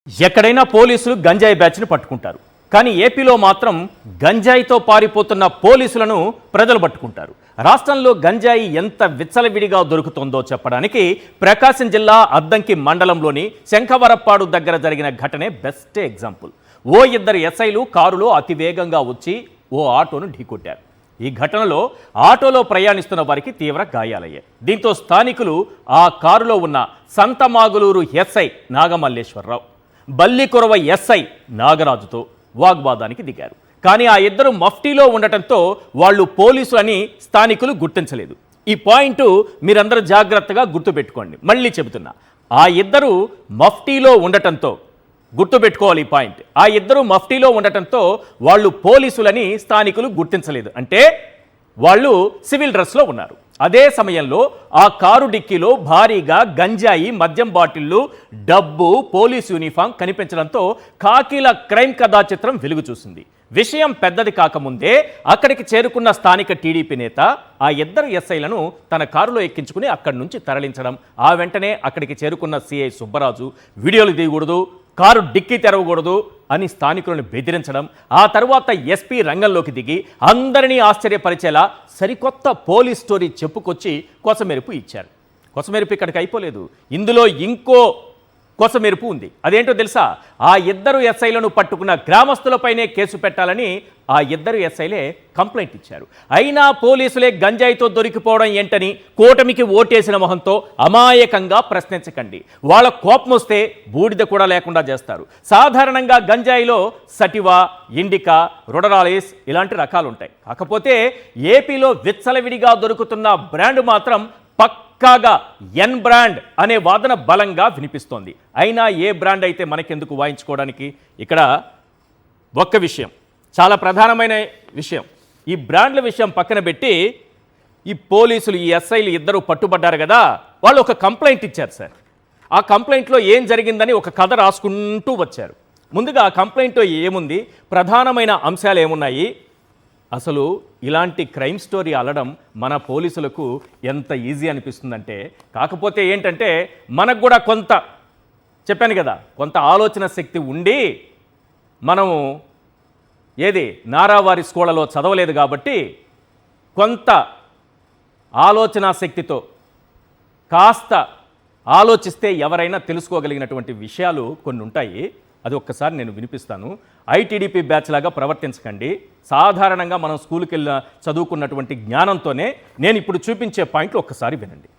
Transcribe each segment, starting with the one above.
ఎక్కడైనా పోలీసులు గంజాయి బ్యాచ్ను పట్టుకుంటారు. కానీ ఏపీలో మాత్రం గంజాయితో పారిపోతున్న పోలీసులను ప్రజలు పట్టుకుంటారు. రాష్ట్రంలో గంజాయి ఎంత విచ్చలవిడిగా దొరుకుతుందో చెప్పడానికి ప్రకాశం జిల్లా అద్దంకి మండలంలోని శంఖవరప్పాడు దగ్గర జరిగిన ఘటనే బెస్ట్ ఎగ్జాంపుల్. ఓ ఇద్దరు ఎస్ఐలు కారులో అతివేగంగా వచ్చి ఓ ఆటోను ఢీకొట్టారు. ఈ ఘటనలో ఆటోలో ప్రయాణిస్తున్న వారికి తీవ్ర గాయాలయ్యాయి. దీంతో స్థానికులు ఆ కారులో ఉన్న సంతమాగులూరు ఎస్ఐ నాగమల్లేశ్వరరావు, బల్లికొరవ ఎస్ఐ నాగరాజుతో వాగ్వాదానికి దిగారు. కానీ ఆ ఇద్దరు మఫ్టీలో ఉండటంతో వాళ్ళు పోలీసులని స్థానికులు గుర్తించలేదు. ఈ పాయింట్ మీరందరూ జాగ్రత్తగా గుర్తుపెట్టుకోండి. మళ్ళీ చెబుతున్నా, ఆ ఇద్దరు మఫ్టీలో ఉండటంతో గుర్తుపెట్టుకోవాలి ఈ పాయింట్. ఆ ఇద్దరు మఫ్టీలో ఉండటంతో వాళ్ళు పోలీసులని స్థానికులు గుర్తించలేదు. అంటే వాళ్ళు సివిల్ డ్రెస్లో ఉన్నారు. అదే సమయంలో ఆ కారు డిక్కీలో భారీగా గంజాయి, మద్యం బాటిళ్లు, డబ్బు, పోలీస్ యూనిఫామ్ కనిపించడంతో కాకీల క్రైమ్ కథా చిత్రం వెలుగు చూసింది. విషయం పెద్దది కాకముందే అక్కడికి చేరుకున్న స్థానిక టీడీపీ నేత ఆ ఇద్దరు ఎస్ఐలను తన కారులో ఎక్కించుకుని అక్కడి నుంచి తరలించడం, ఆ వెంటనే అక్కడికి చేరుకున్న సిఐ సుబ్బరాజు వీడియోలు తీయకూడదు, కారు డిక్కీ తెరవకూడదు అని స్థానికులను బెదిరించడం, ఆ తర్వాత ఎస్పీ రంగంలోకి దిగి అందరినీ ఆశ్చర్యపరిచేలా సరికొత్త పోలీస్ స్టోరీ చెప్పుకొచ్చి కొసమెరుపు ఇచ్చారు. కొసమెరుపు ఇక్కడికి అయిపోలేదు, ఇందులో ఇంకో కొసమెరుపు ఉంది. అదేంటో తెలుసా? ఆ ఇద్దరు ఎస్ఐలను పట్టుకున్న గ్రామస్తులపైనే కేసు పెట్టాలని ఆ ఇద్దరు ఎస్ఐలే కంప్లైంట్ ఇచ్చారు. అయినా పోలీసులే గంజాయితో దొరికిపోవడం ఏంటని కూటమికి ఓటేసిన మొహంతో అమాయకంగా ప్రశ్నించకండి. వాళ్ళ కోపం వస్తే బూడిద కూడా లేకుండా చేస్తారు. సాధారణంగా గంజాయిలో సటివా, ఇండికా, రొడరాలిస్ ఇలాంటి రకాలు ఉంటాయి. కాకపోతే ఏపీలో విచ్చలవిడిగా దొరుకుతున్న బ్రాండ్ మాత్రం పక్కాగా ఎన్ బ్రాండ్ అనే వాదన బలంగా వినిపిస్తోంది. అయినా ఏ బ్రాండ్ అయితే మనకెందుకు వాయించుకోవడానికి? ఇక్కడ ఒక్క విషయం, చాలా ప్రధానమైన విషయం, ఈ బ్రాండ్ల విషయం పక్కన పెట్టి ఈ పోలీసులు, ఈ ఎస్ఐలు ఇద్దరు పట్టుబడ్డారు కదా, వాళ్ళు ఒక కంప్లైంట్ ఇచ్చారు సార్. ఆ కంప్లైంట్లో ఏం జరిగిందని ఒక కథ రాసుకుంటూ వచ్చారు. ముందుగా ఆ కంప్లైంట్లో ఏముంది, ప్రధానమైన అంశాలు ఏమున్నాయి, అసలు ఇలాంటి క్రైమ్ స్టోరీ అల్లడం మన పోలీసులకు ఎంత ఈజీ అనిపిస్తుందంటే, కాకపోతే ఏంటంటే మనకు కూడా కొంత, చెప్పాను కదా, కొంత ఆలోచన శక్తి ఉండి మనము నారావారి స్కూళ్ళలో చదవలేదు కాబట్టి కొంత ఆలోచన శక్తితో కాస్త ఆలోచిస్తే ఎవరైనా తెలుసుకోగలిగినటువంటి విషయాలు కొన్ని ఉంటాయి. అది ఒక్కసారి నేను వినిపిస్తాను. ఐటీడీపీ బ్యాచ్ లాగా ప్రవర్తించకండి. సాధారణంగా మనం స్కూల్కి వెళ్ళి చదువుకున్నటువంటి జ్ఞానంతోనే నేను ఇప్పుడు చూపించే పాయింట్లు ఒక్కసారి వినండి.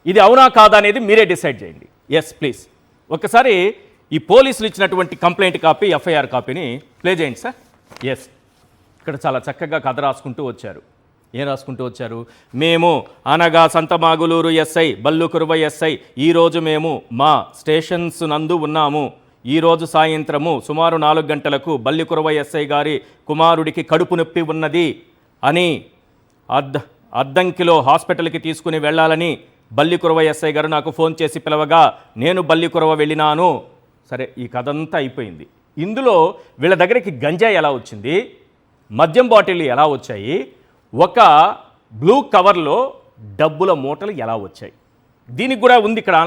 ఇది అవునా కాదా అనేది మీరే డిసైడ్ చేయండి. ఎస్ ప్లీజ్, ఒక్కసారి ఈ పోలీసులు ఇచ్చినటువంటి కంప్లైంట్ కాపీ, ఎఫ్ఐఆర్ కాపీని ప్లే చేయండి సార్. ఎస్, ఇక్కడ చాలా చక్కగా కథ రాసుకుంటూ వచ్చారు. ఏం రాసుకుంటూ వచ్చారు? మేము అనగా సంతమాగులూరు ఎస్ఐ, బల్లుకురువ ఎస్ఐ, ఈరోజు మేము మా స్టేషన్స్ నందు ఉన్నాము. ఈరోజు సాయంత్రము సుమారు 4 గంటలకు బల్లికురవ ఎస్ఐ గారి కుమారుడికి కడుపు నొప్పి ఉన్నది అని అద్దంకిలో హాస్పిటల్కి తీసుకుని వెళ్ళాలని బల్లికురవ ఎస్ఐ గారు నాకు ఫోన్ చేసి పిలవగా నేను బల్లికురవ వెళ్ళినాను. సరే, ఈ కథ అంతా అయిపోయింది. ఇందులో వీళ్ళ దగ్గరికి గంజాయి ఎలా వచ్చింది, మద్యం బాటిల్ ఎలా వచ్చాయి, ఒక బ్లూ కవర్లో డబ్బుల మూటలు ఎలా వచ్చాయి, దీనికి కూడా ఉంది ఇక్కడ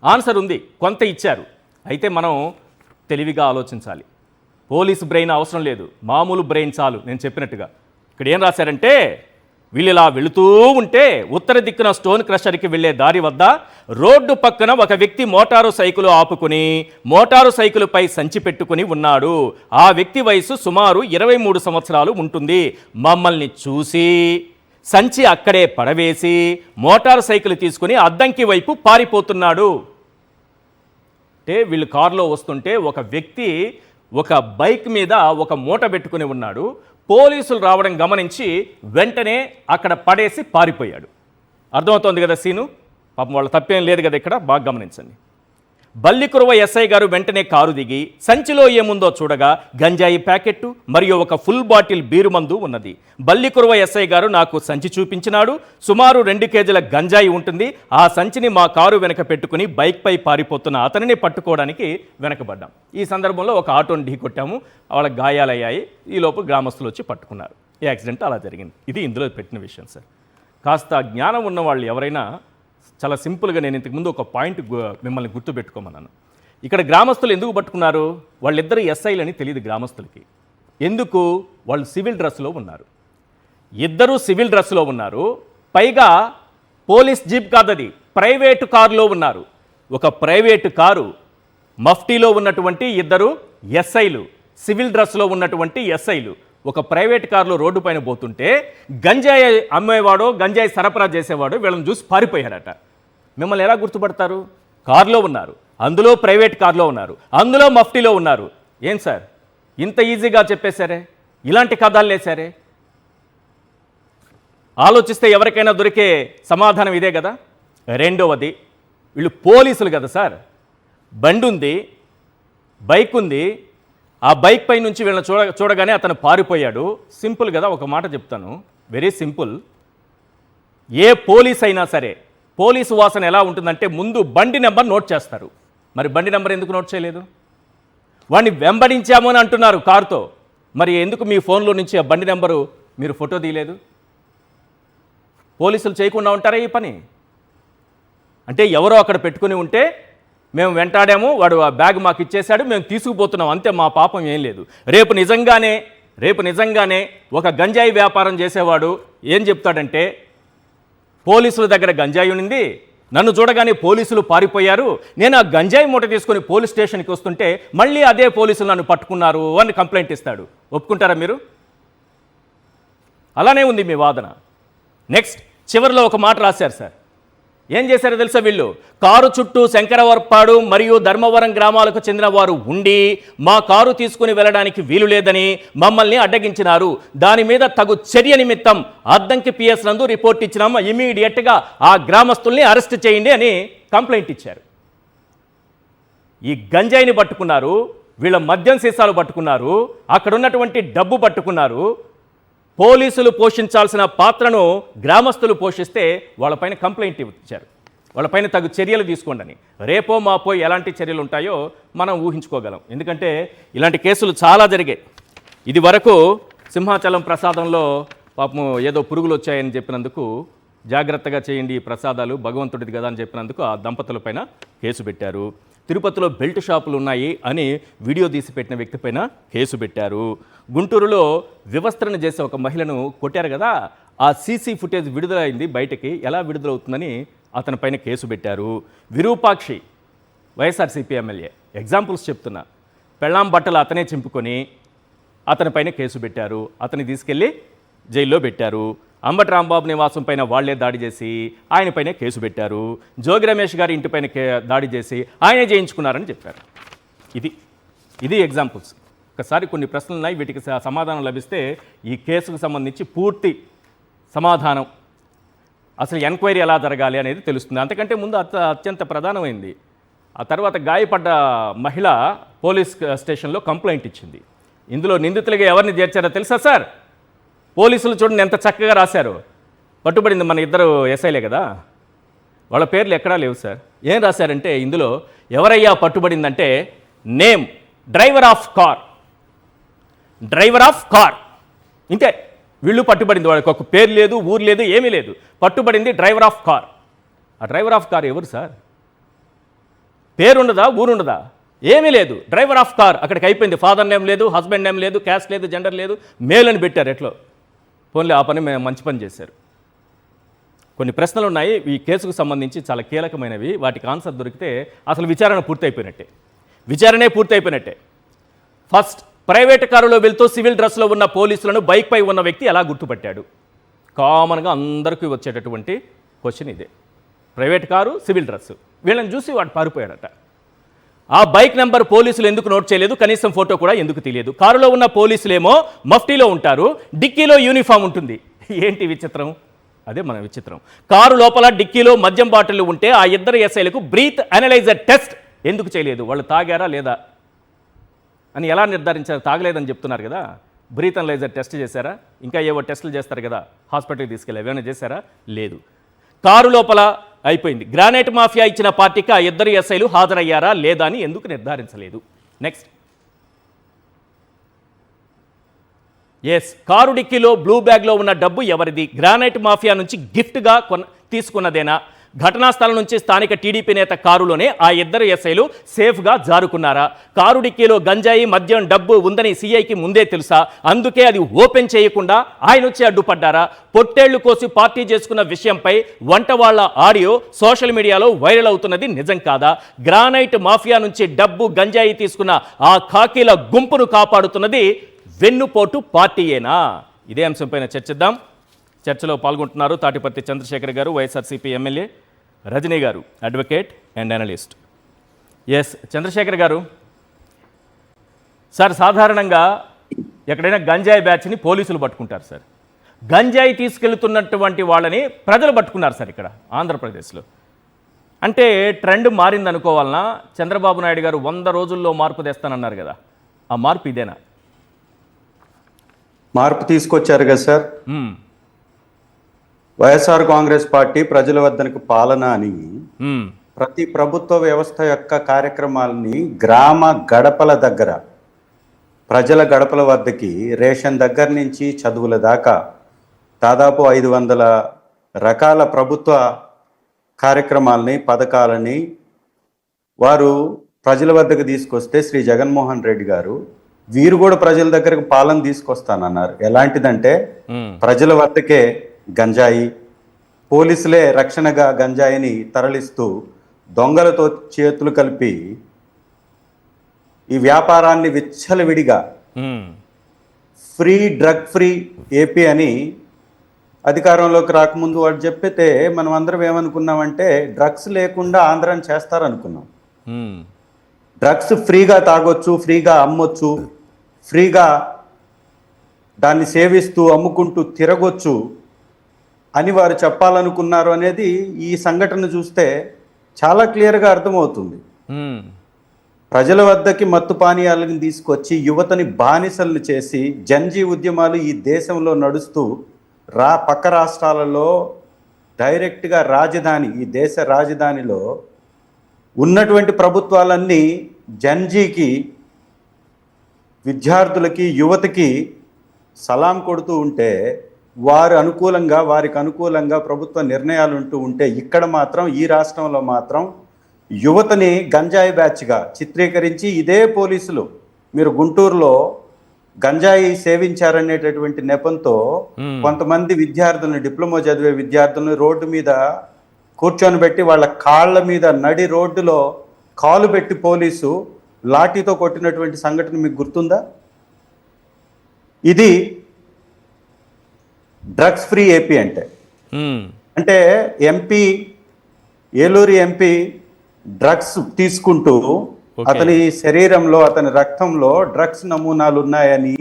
ఆన్సర్ ఉంది. కొంత ఇచ్చారు. అయితే మనం తెలివిగా ఆలోచించాలి. పోలీసు బ్రెయిన్ అవసరం లేదు, మామూలు బ్రెయిన్ చాలు. నేను చెప్పినట్టుగా ఇక్కడ ఏం రాశారంటే, వీళ్ళు ఇలా వెళుతూ ఉంటే ఉత్తర దిక్కున స్టోన్ క్రషర్కి వెళ్ళే దారి వద్ద రోడ్డు పక్కన ఒక వ్యక్తి మోటారు సైకిల్ ఆపుకుని మోటారు సైకిల్పై సంచి పెట్టుకుని ఉన్నాడు. ఆ వ్యక్తి వయసు సుమారు 23 సంవత్సరాలు ఉంటుంది. మమ్మల్ని చూసి సంచి అక్కడే పడవేసి మోటారు సైకిల్ తీసుకుని అద్దంకి వైపు పారిపోతున్నాడు. అంటే వీళ్ళు కారులో వస్తుంటే ఒక వ్యక్తి ఒక బైక్ మీద ఒక మూట పెట్టుకుని ఉన్నాడు. పోలీసులు రావడం గమనించి వెంటనే అక్కడ పడేసి పారిపోయాడు. అర్థమవుతోంది కదా సీను? పాపం వాళ్ళ తప్పేం లేదు కదా ఇక్కడ, బాగా గమనించండి. బల్లికురవ ఎస్ఐ గారు వెంటనే కారు దిగి సంచిలో ఏముందో చూడగా గంజాయి ప్యాకెట్టు మరియు ఒక ఫుల్ బాటిల్ బీరు మందు ఉన్నది. బల్లికురవ ఎస్ఐ గారు నాకు సంచి చూపించినాడు. సుమారు 2 కేజీల గంజాయి ఉంటుంది. ఆ సంచిని మా కారు వెనక పెట్టుకుని బైక్పై పారిపోతున్న అతనిని పట్టుకోవడానికి వెనకబడ్డాం. ఈ సందర్భంలో ఒక ఆటోని ఢీకొట్టాము, వాళ్ళకి గాయాలయ్యాయి. ఈలోపు గ్రామస్తులు వచ్చి పట్టుకున్నారు. ఈ యాక్సిడెంట్ అలా జరిగింది. ఇది ఇందులో పెట్టిన విషయం సార్. కాస్త జ్ఞానం ఉన్న వాళ్ళు ఎవరైనా చాలా సింపుల్గా, నేను ఇంతకుముందు ఒక పాయింట్ మిమ్మల్ని గుర్తుపెట్టుకోమన్నాను. ఇక్కడ గ్రామస్తులు ఎందుకు పట్టుకున్నారు? వాళ్ళిద్దరు ఎస్ఐలని తెలియదు గ్రామస్తులకి. ఎందుకు? వాళ్ళు సివిల్ డ్రెస్లో ఉన్నారు. ఇద్దరు సివిల్ డ్రెస్లో ఉన్నారు. పైగా పోలీస్ జీప్ కాదది, ప్రైవేటు కారులో ఉన్నారు. ఒక ప్రైవేటు కారు, మఫ్టీలో ఉన్నటువంటి ఇద్దరు ఎస్ఐలు, సివిల్ డ్రెస్లో ఉన్నటువంటి ఎస్ఐలు ఒక ప్రైవేట్ కారులో రోడ్డు పైన పోతుంటే గంజాయి అమ్మేవాడో గంజాయి సరఫరా చేసేవాడో వీళ్ళని చూసి పారిపోయారట. మిమ్మల్ని ఎలా గుర్తుపడతారు? కారులో ఉన్నారు, అందులో ప్రైవేట్ కారులో ఉన్నారు, అందులో మఫ్టీలో ఉన్నారు. ఏం సార్ ఇంత ఈజీగా చెప్పేశారే, ఇలాంటి కథలు లేసారే? ఆలోచిస్తే ఎవరికైనా దొరికే సమాధానం ఇదే కదా. రెండవది, వీళ్ళు పోలీసులు కదా సార్. బండి ఉంది, బైక్ ఉంది, ఆ బైక్ పై నుంచి వీళ్ళని చూడగానే అతను పారిపోయాడు. సింపుల్ కదా, ఒక మాట చెప్తాను, వెరీ సింపుల్. ఏ పోలీస్ అయినా సరే పోలీసు వాసన ఎలా ఉంటుందంటే ముందు బండి నెంబర్ నోట్ చేస్తారు. మరి బండి నెంబర్ ఎందుకు నోట్ చేయలేదు? వాడిని వెంబడించాము అని అంటున్నారు కారుతో, మరి ఎందుకు మీ ఫోన్లో నుంచి ఆ బండి నెంబరు మీరు ఫోటో తీయలేదు? పోలీసులు చేయకుండా ఉంటారా ఈ పని? అంటే ఎవరో అక్కడ పెట్టుకుని ఉంటే మేము వెంటాడాము, వాడు ఆ బ్యాగ్ మాకు ఇచ్చేశాడు, మేము తీసుకుపోతున్నాం, అంతే, మా పాపం ఏం లేదు. రేపు నిజంగానే ఒక గంజాయి వ్యాపారం చేసేవాడు ఏం చెప్తాడంటే, పోలీసుల దగ్గర గంజాయి ఉంది, నన్ను చూడగానే పోలీసులు పారిపోయారు, నేను ఆ గంజాయి మూట తీసుకొని పోలీస్ స్టేషన్కి వస్తుంటే మళ్ళీ అదే పోలీసులు నన్ను పట్టుకున్నారు అని కంప్లైంట్ ఇస్తాడు. ఒప్పుకుంటారా మీరు? అలానే ఉంది మీ వాదన. నెక్స్ట్ చివరిలో ఒక మాట రాశారు సార్. ఏం చేశారో తెలుసా? వీళ్ళు కారు చుట్టూ శంకరవర్పాడు మరియు ధర్మవరం గ్రామాలకు చెందిన వారు ఉండి మా కారు తీసుకుని వెళ్ళడానికి వీలు లేదని మమ్మల్ని అడ్డగించినారు. దాని మీద తగు చర్య నిమిత్తం అద్దంకి పిఎస్ నందు రిపోర్ట్ ఇచ్చినాము, ఇమీడియట్గా ఆ గ్రామస్తుల్ని అరెస్ట్ చేయండి అని కంప్లైంట్ ఇచ్చారు. ఈ గంజాయిని పట్టుకున్నారు, వీళ్ళ మద్యం సీసాలు పట్టుకున్నారు, అక్కడ ఉన్నటువంటి డబ్బు పట్టుకున్నారు. పోలీసులు పోషించాల్సిన పాత్రను గ్రామస్తులు పోషిస్తే వాళ్ళపైన కంప్లైంట్ ఇచ్చారు, వాళ్ళపైన తగు చర్యలు తీసుకోండి. రేపో మాపో ఎలాంటి చర్యలు ఉంటాయో మనం ఊహించుకోగలం. ఎందుకంటే ఇలాంటి కేసులు చాలా జరిగాయి. ఇది వరకు సింహాచలం ప్రసాదంలో పాపం ఏదో పురుగులు వచ్చాయని చెప్పినందుకు జాగ్రత్తగా చేయండి ఈ ప్రసాదాలు, భగవంతుడిది కదా అని చెప్పినందుకు ఆ దంపతులపైన కేసు పెట్టారు. తిరుపతిలో బెల్ట్ షాపులు ఉన్నాయి అని వీడియో తీసి పెట్టిన వ్యక్తి పైన కేసు పెట్టారు. గుంటూరులో వివస్త్రణ చేసే ఒక మహిళను కొట్టారు కదా, ఆ సీసీ ఫుటేజ్ విడుదలైంది బయటకి, ఎలా విడుదలవుతుందని అతని పైన కేసు పెట్టారు. విరూపాక్షి వైఎస్ఆర్సీపీ ఎమ్మెల్యే, ఎగ్జాంపుల్స్ చెప్తున్నా, పెళ్ళాం బట్టలు అతనే చింపుకొని అతని పైన కేసు పెట్టారు, అతన్ని తీసుకెళ్ళి జైల్లో పెట్టారు. అంబటి రాంబాబు నివాసం పైన వాళ్లే దాడి చేసి ఆయన పైన కేసు పెట్టారు. జోగి రమేష్ గారి ఇంటిపైన దాడి చేసి ఆయనే చేయించుకున్నారని చెప్పారు. ఇది ఎగ్జాంపుల్స్. ఒకసారి కొన్ని ప్రశ్నలు ఉన్నాయి, వీటికి సమాధానం లభిస్తే ఈ కేసుకు సంబంధించి పూర్తి సమాధానం, అసలు ఎంక్వైరీ ఎలా జరగాలి అనేది తెలుస్తుంది. అంతకంటే ముందు అత్యంత ప్రధానమైంది, ఆ తర్వాత గాయపడ్డ మహిళ పోలీస్ స్టేషన్లో కంప్లైంట్ ఇచ్చింది. ఇందులో నిందితులుగా ఎవరిని చేర్చారో తెలుసా సార్? పోలీసులు చూడండి ఎంత చక్కగా రాశారు. పట్టుబడింది మన ఇద్దరు ఎస్ఐలే కదా, వాళ్ళ పేర్లు ఎక్కడా లేవు సార్. ఏం రాశారంటే ఇందులో ఎవరయ్యా పట్టుబడిందంటే నేమ్ డ్రైవర్ ఆఫ్ కార్, ఇంతే. వీళ్ళు పట్టుబడింది, వాళ్ళకి ఒక పేరు లేదు, ఊరు లేదు, ఏమీ లేదు, పట్టుబడింది డ్రైవర్ ఆఫ్ కార్. ఆ డ్రైవర్ ఆఫ్ కార్ ఎవరు సార్? పేరుండదా, ఊరుండదా, ఏమీ లేదు, డ్రైవర్ ఆఫ్ కార్. అక్కడికి అయిపోయింది. ఫాదర్ నేమ్ లేదు, హస్బెండ్ నేమ్ లేదు, క్యాస్ట్ లేదు, జెండర్ లేదు, మేల్ అని పెట్టారు. ఎట్లో పోన్లే, ఆ పని మంచి పని చేశారు. కొన్ని ప్రశ్నలు ఉన్నాయి ఈ కేసుకు సంబంధించి, చాలా కీలకమైనవి. వాటికి ఆన్సర్ దొరికితే అసలు విచారణే పూర్తయిపోయినట్టే. ఫస్ట్, ప్రైవేట్ కారులో వెళ్తూ సివిల్ డ్రెస్లో ఉన్న పోలీసులను బైక్పై ఉన్న వ్యక్తి ఎలా గుర్తుపట్టాడు? కామన్గా అందరికీ వచ్చేటటువంటి క్వశ్చన్ ఇదే. ప్రైవేట్ కారు, సివిల్ డ్రెస్, వీళ్ళని చూసి వాడు పారిపోయాడట. ఆ బైక్ నెంబర్ పోలీసులు ఎందుకు నోట్ చేయలేదు? కనీసం ఫోటో కూడా ఎందుకు తెలియదు? కారులో ఉన్న పోలీసులేమో మఫ్టీలో ఉంటారు, డిక్కీలో యూనిఫామ్ ఉంటుంది. ఏంటి విచిత్రం? అదే మన విచిత్రం. కారు లోపల డిక్కీలో మద్యం బాటిల్ ఉంటే ఆ ఇద్దరు ఎస్ఐలకు బ్రీత్ అనలైజర్ టెస్ట్ ఎందుకు చేయలేదు? వాళ్ళు తాగారా లేదా అని ఎలా నిర్ధారించారు? తాగలేదని చెప్తున్నారు కదా, బ్రీత్ అనలైజర్ టెస్ట్ చేశారా? ఇంకా ఏవో టెస్టులు చేస్తారు కదా, హాస్పిటల్కి తీసుకెళ్ళి ఏమైనా చేశారా? లేదు. కారు లోపల అయిపోయింది. గ్రానైట్ మాఫియా ఇచ్చిన పార్టీకి ఆ ఇద్దరు ఎస్ఐలు హాజరయ్యారా లేదా అని ఎందుకు నిర్ధారించలేదు? నెక్స్ట్, కారు డిక్కీలో బ్లూ బ్యాగ్లో ఉన్న డబ్బు ఎవరిది? గ్రానైట్ మాఫియా నుంచి గిఫ్ట్గా తీసుకున్నదేనా? ఘటనా స్థలం నుంచి స్థానిక టీడీపీ నేత కారులోనే ఆ ఇద్దరు ఎస్ఐలు సేఫ్గా జారుకున్నారా? కారు డిక్కీలో గంజాయి, మద్యం, డబ్బు ఉందని సీఐకి ముందే తెలుసా? అందుకే అది ఓపెన్ చేయకుండా ఆయన వచ్చి అడ్డుపడ్డారా? పొట్టేళ్లు కోసి పార్టీ చేసుకున్న విషయంపై వంట వాళ్ళ ఆడియో సోషల్ మీడియాలో వైరల్ అవుతున్నది నిజం కాదా? గ్రానైట్ మాఫియా నుంచి డబ్బు, గంజాయి తీసుకున్న ఆ ఖాకీల గుంపును కాపాడుతున్నది వెన్నుపోటు పార్టీయేనా? ఇదే అంశంపైన చర్చిద్దాం. చర్చలో పాల్గొంటున్నారు తాటిపర్తి చంద్రశేఖర్ గారు, YSRCP MLA, Rajani garu, advocate and analyst. S Chandrashekar garu, sir సాధారణంగా ఎక్కడైనా గంజాయి బ్యాచ్ని పోలీసులు పట్టుకుంటారు సార్. గంజాయి తీసుకెళ్తున్నటువంటి వాళ్ళని ప్రజలు పట్టుకున్నారు సార్ ఇక్కడ ఆంధ్రప్రదేశ్లో. అంటే ట్రెండ్ మారింది అనుకోవాలనా? చంద్రబాబు నాయుడు గారు 100 రోజుల్లో మార్పు తెస్తానన్నారు కదా, ఆ మార్పు ఇదేనా? మార్పు తీసుకొచ్చారు కదా సార్. వైఎస్ఆర్ కాంగ్రెస్ పార్టీ ప్రజల వద్దకు పాలన అని ప్రతి ప్రభుత్వ వ్యవస్థ యొక్క కార్యక్రమాలని గ్రామ గడపల దగ్గర, ప్రజల గడపల వద్దకి, రేషన్ దగ్గర నుంచి చదువుల దాకా దాదాపు 500 రకాల ప్రభుత్వ కార్యక్రమాలని, పథకాలని వారు ప్రజల వద్దకు తీసుకొస్తే శ్రీ జగన్మోహన్ రెడ్డి గారు వీరు కూడా ప్రజల దగ్గరకు పాలన తీసుకొస్తానన్నారు. ఎలాంటిదంటే ప్రజల వద్దకే గంజాయి, పోలీసులే రక్షణగా గంజాయిని తరలిస్తూ దొంగలతో చేతులు కలిపి ఈ వ్యాపారాన్ని విచ్చలవిడిగా డ్రగ్ ఫ్రీ ఏపీ అని అధికారంలోకి రాకముందు వాడు చెప్పితే మనం అందరం ఏమనుకున్నామంటే డ్రగ్స్ లేకుండా ఆంధ్రాని చేస్తారనుకున్నాం. డ్రగ్స్ ఫ్రీగా తాగొచ్చు, ఫ్రీగా అమ్మొచ్చు, ఫ్రీగా దాన్ని సేవిస్తూ అమ్ముకుంటూ తిరగొచ్చు అని వారు చెప్పాలనుకున్నారు అనేది ఈ సంఘటన చూస్తే చాలా క్లియర్గా అర్థమవుతుంది. ప్రజల వద్దకి మత్తు పానీయాలను తీసుకొచ్చి యువతని బానిసలను చేసి జన్జీ ఉద్యమాలు ఈ దేశంలో నడుస్తూ పక్క రాష్ట్రాలలో డైరెక్ట్గా రాజధాని, ఈ దేశ రాజధానిలో ఉన్నటువంటి ప్రభుత్వాలన్నీ జన్జీకి, విద్యార్థులకి, యువతకి సలాం కొడుతూ ఉంటే వారికి అనుకూలంగా ప్రభుత్వ నిర్ణయాలు ఉంటూ ఉంటే ఇక్కడ మాత్రం, ఈ రాష్ట్రంలో మాత్రం యువతని గంజాయి బ్యాచ్గా చిత్రీకరించి ఇదే పోలీసులు మీరు గుంటూరులో గంజాయి సేవించారనేటటువంటి నెపంతో కొంతమంది విద్యార్థులను, డిప్లొమా చదివే విద్యార్థులను రోడ్డు మీద కూర్చొని పెట్టి వాళ్ళ కాళ్ళ మీద నడి రోడ్డులో కాలు పెట్టి పోలీసు లాఠీతో కొట్టినటువంటి సంఘటన మీకు గుర్తుందా? ఇది డ్రగ్స్ ఫ్రీ ఏపీ అంటే ఎంపీ, ఏలూరు ఎంపీ డ్రగ్స్ తీసుకుంటూ అతని శరీరంలో, అతని రక్తంలో డ్రగ్స్ నమూనాలు ఉన్నాయని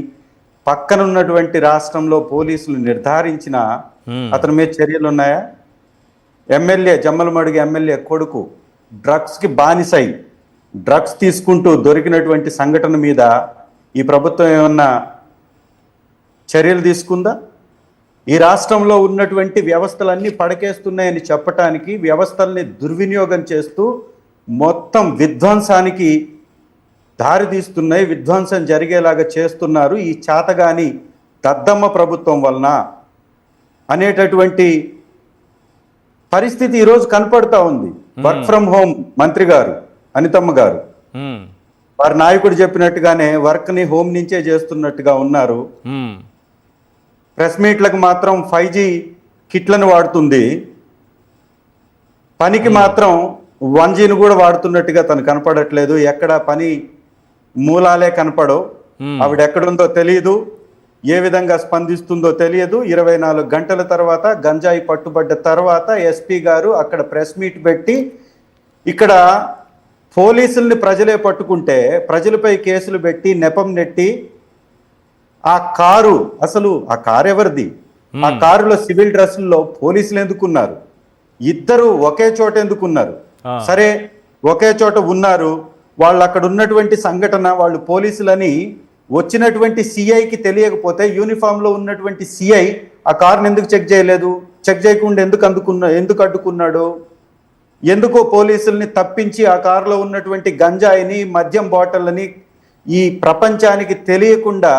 పక్కనున్నటువంటి రాష్ట్రంలో పోలీసులు నిర్ధారించిన అతని మీద చర్యలు ఉన్నాయా? ఎమ్మెల్యే, జమ్మలమడుగు ఎమ్మెల్యే కొడుకు డ్రగ్స్కి బానిసై డ్రగ్స్ తీసుకుంటూ దొరికినటువంటి సంఘటన మీద ఈ ప్రభుత్వం ఏమన్నా చర్యలు తీసుకుందా? ఈ రాష్ట్రంలో ఉన్నటువంటి వ్యవస్థలన్నీ పడకేస్తున్నాయని చెప్పటానికి వ్యవస్థల్ని దుర్వినియోగం చేస్తూ మొత్తం విధ్వంసానికి దారితీస్తున్నాయి, విధ్వంసం జరిగేలాగా చేస్తున్నారు ఈ చాతగాని దద్దమ్మ ప్రభుత్వం వలన అనేటటువంటి పరిస్థితి ఈరోజు కనపడతా ఉంది. వర్క్ ఫ్రమ్ హోమ్ మంత్రి గారు, అనితమ్మ గారు, వారి నాయకుడు చెప్పినట్టుగానే వర్క్ని హోమ్ నుంచే చేస్తున్నట్టుగా ఉన్నారు. ప్రెస్ మీట్లకు మాత్రం 5G కిట్లను వాడుతుంది, పనికి మాత్రం 1Gని కూడా వాడుతున్నట్టుగా తను కనపడట్లేదు. ఎక్కడ పని మూలాలే కనపడవు. ఆవిడ ఎక్కడుందో తెలియదు, ఏ విధంగా స్పందిస్తుందో తెలియదు. 24 గంటల తర్వాత గంజాయి పట్టుబడ్డ తర్వాత ఎస్పీ గారు అక్కడ ప్రెస్ మీట్ పెట్టి ఇక్కడ పోలీసుల్ని ప్రజలే పట్టుకుంటే ప్రజలపై కేసులు పెట్టి నెపం నెట్టి ఆ కారు, అసలు ఆ కారు ఎవరిది? ఆ కారులో సివిల్ డ్రెస్సుల్లో పోలీసులు ఎందుకున్నారు? ఇద్దరు ఒకే చోట ఎందుకున్నారు? సరే ఒకే చోట ఉన్నారు, వాళ్ళు అక్కడ ఉన్నటువంటి సంఘటన, వాళ్ళు పోలీసులని వచ్చినటువంటి సిఐకి తెలియకపోతే యూనిఫామ్లో ఉన్నటువంటి సిఐ ఆ కారుని ఎందుకు చెక్ చేయలేదు? చెక్ చేయకుండా ఎందుకు అడ్డుకున్నాడు? ఎందుకో పోలీసుల్ని తప్పించి ఆ కారులో ఉన్నటువంటి గంజాయిని, మద్యం బాటిళ్ళని ఈ ప్రపంచానికి తెలియకుండా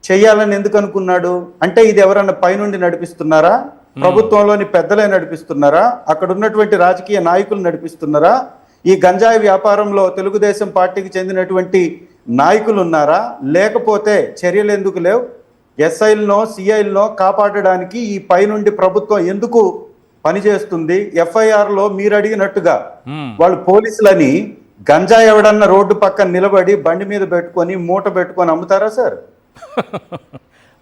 చేయాలని ఎందుకు అనుకున్నాడు? అంటే ఇది ఎవరన్నా పైనుండి నడిపిస్తున్నారా? ప్రభుత్వంలోని పెద్దలే నడిపిస్తున్నారా? అక్కడ ఉన్నటువంటి రాజకీయ నాయకులు నడిపిస్తున్నారా? ఈ గంజాయి వ్యాపారంలో తెలుగుదేశం పార్టీకి చెందినటువంటి నాయకులు ఉన్నారా? లేకపోతే చర్యలు ఎందుకు లేవు? ఎస్ఐలనో సిఐలనో కాపాడడానికి ఈ పైనుండి ప్రభుత్వం ఎందుకు పనిచేస్తుంది? ఎఫ్ఐఆర్లో మీరు అడిగినట్టుగా వాళ్ళు పోలీసులని గంజాయి ఎవడన్నా రోడ్డు పక్కన నిలబడి బండి మీద పెట్టుకొని మూట పెట్టుకొని అమ్ముతారా సార్?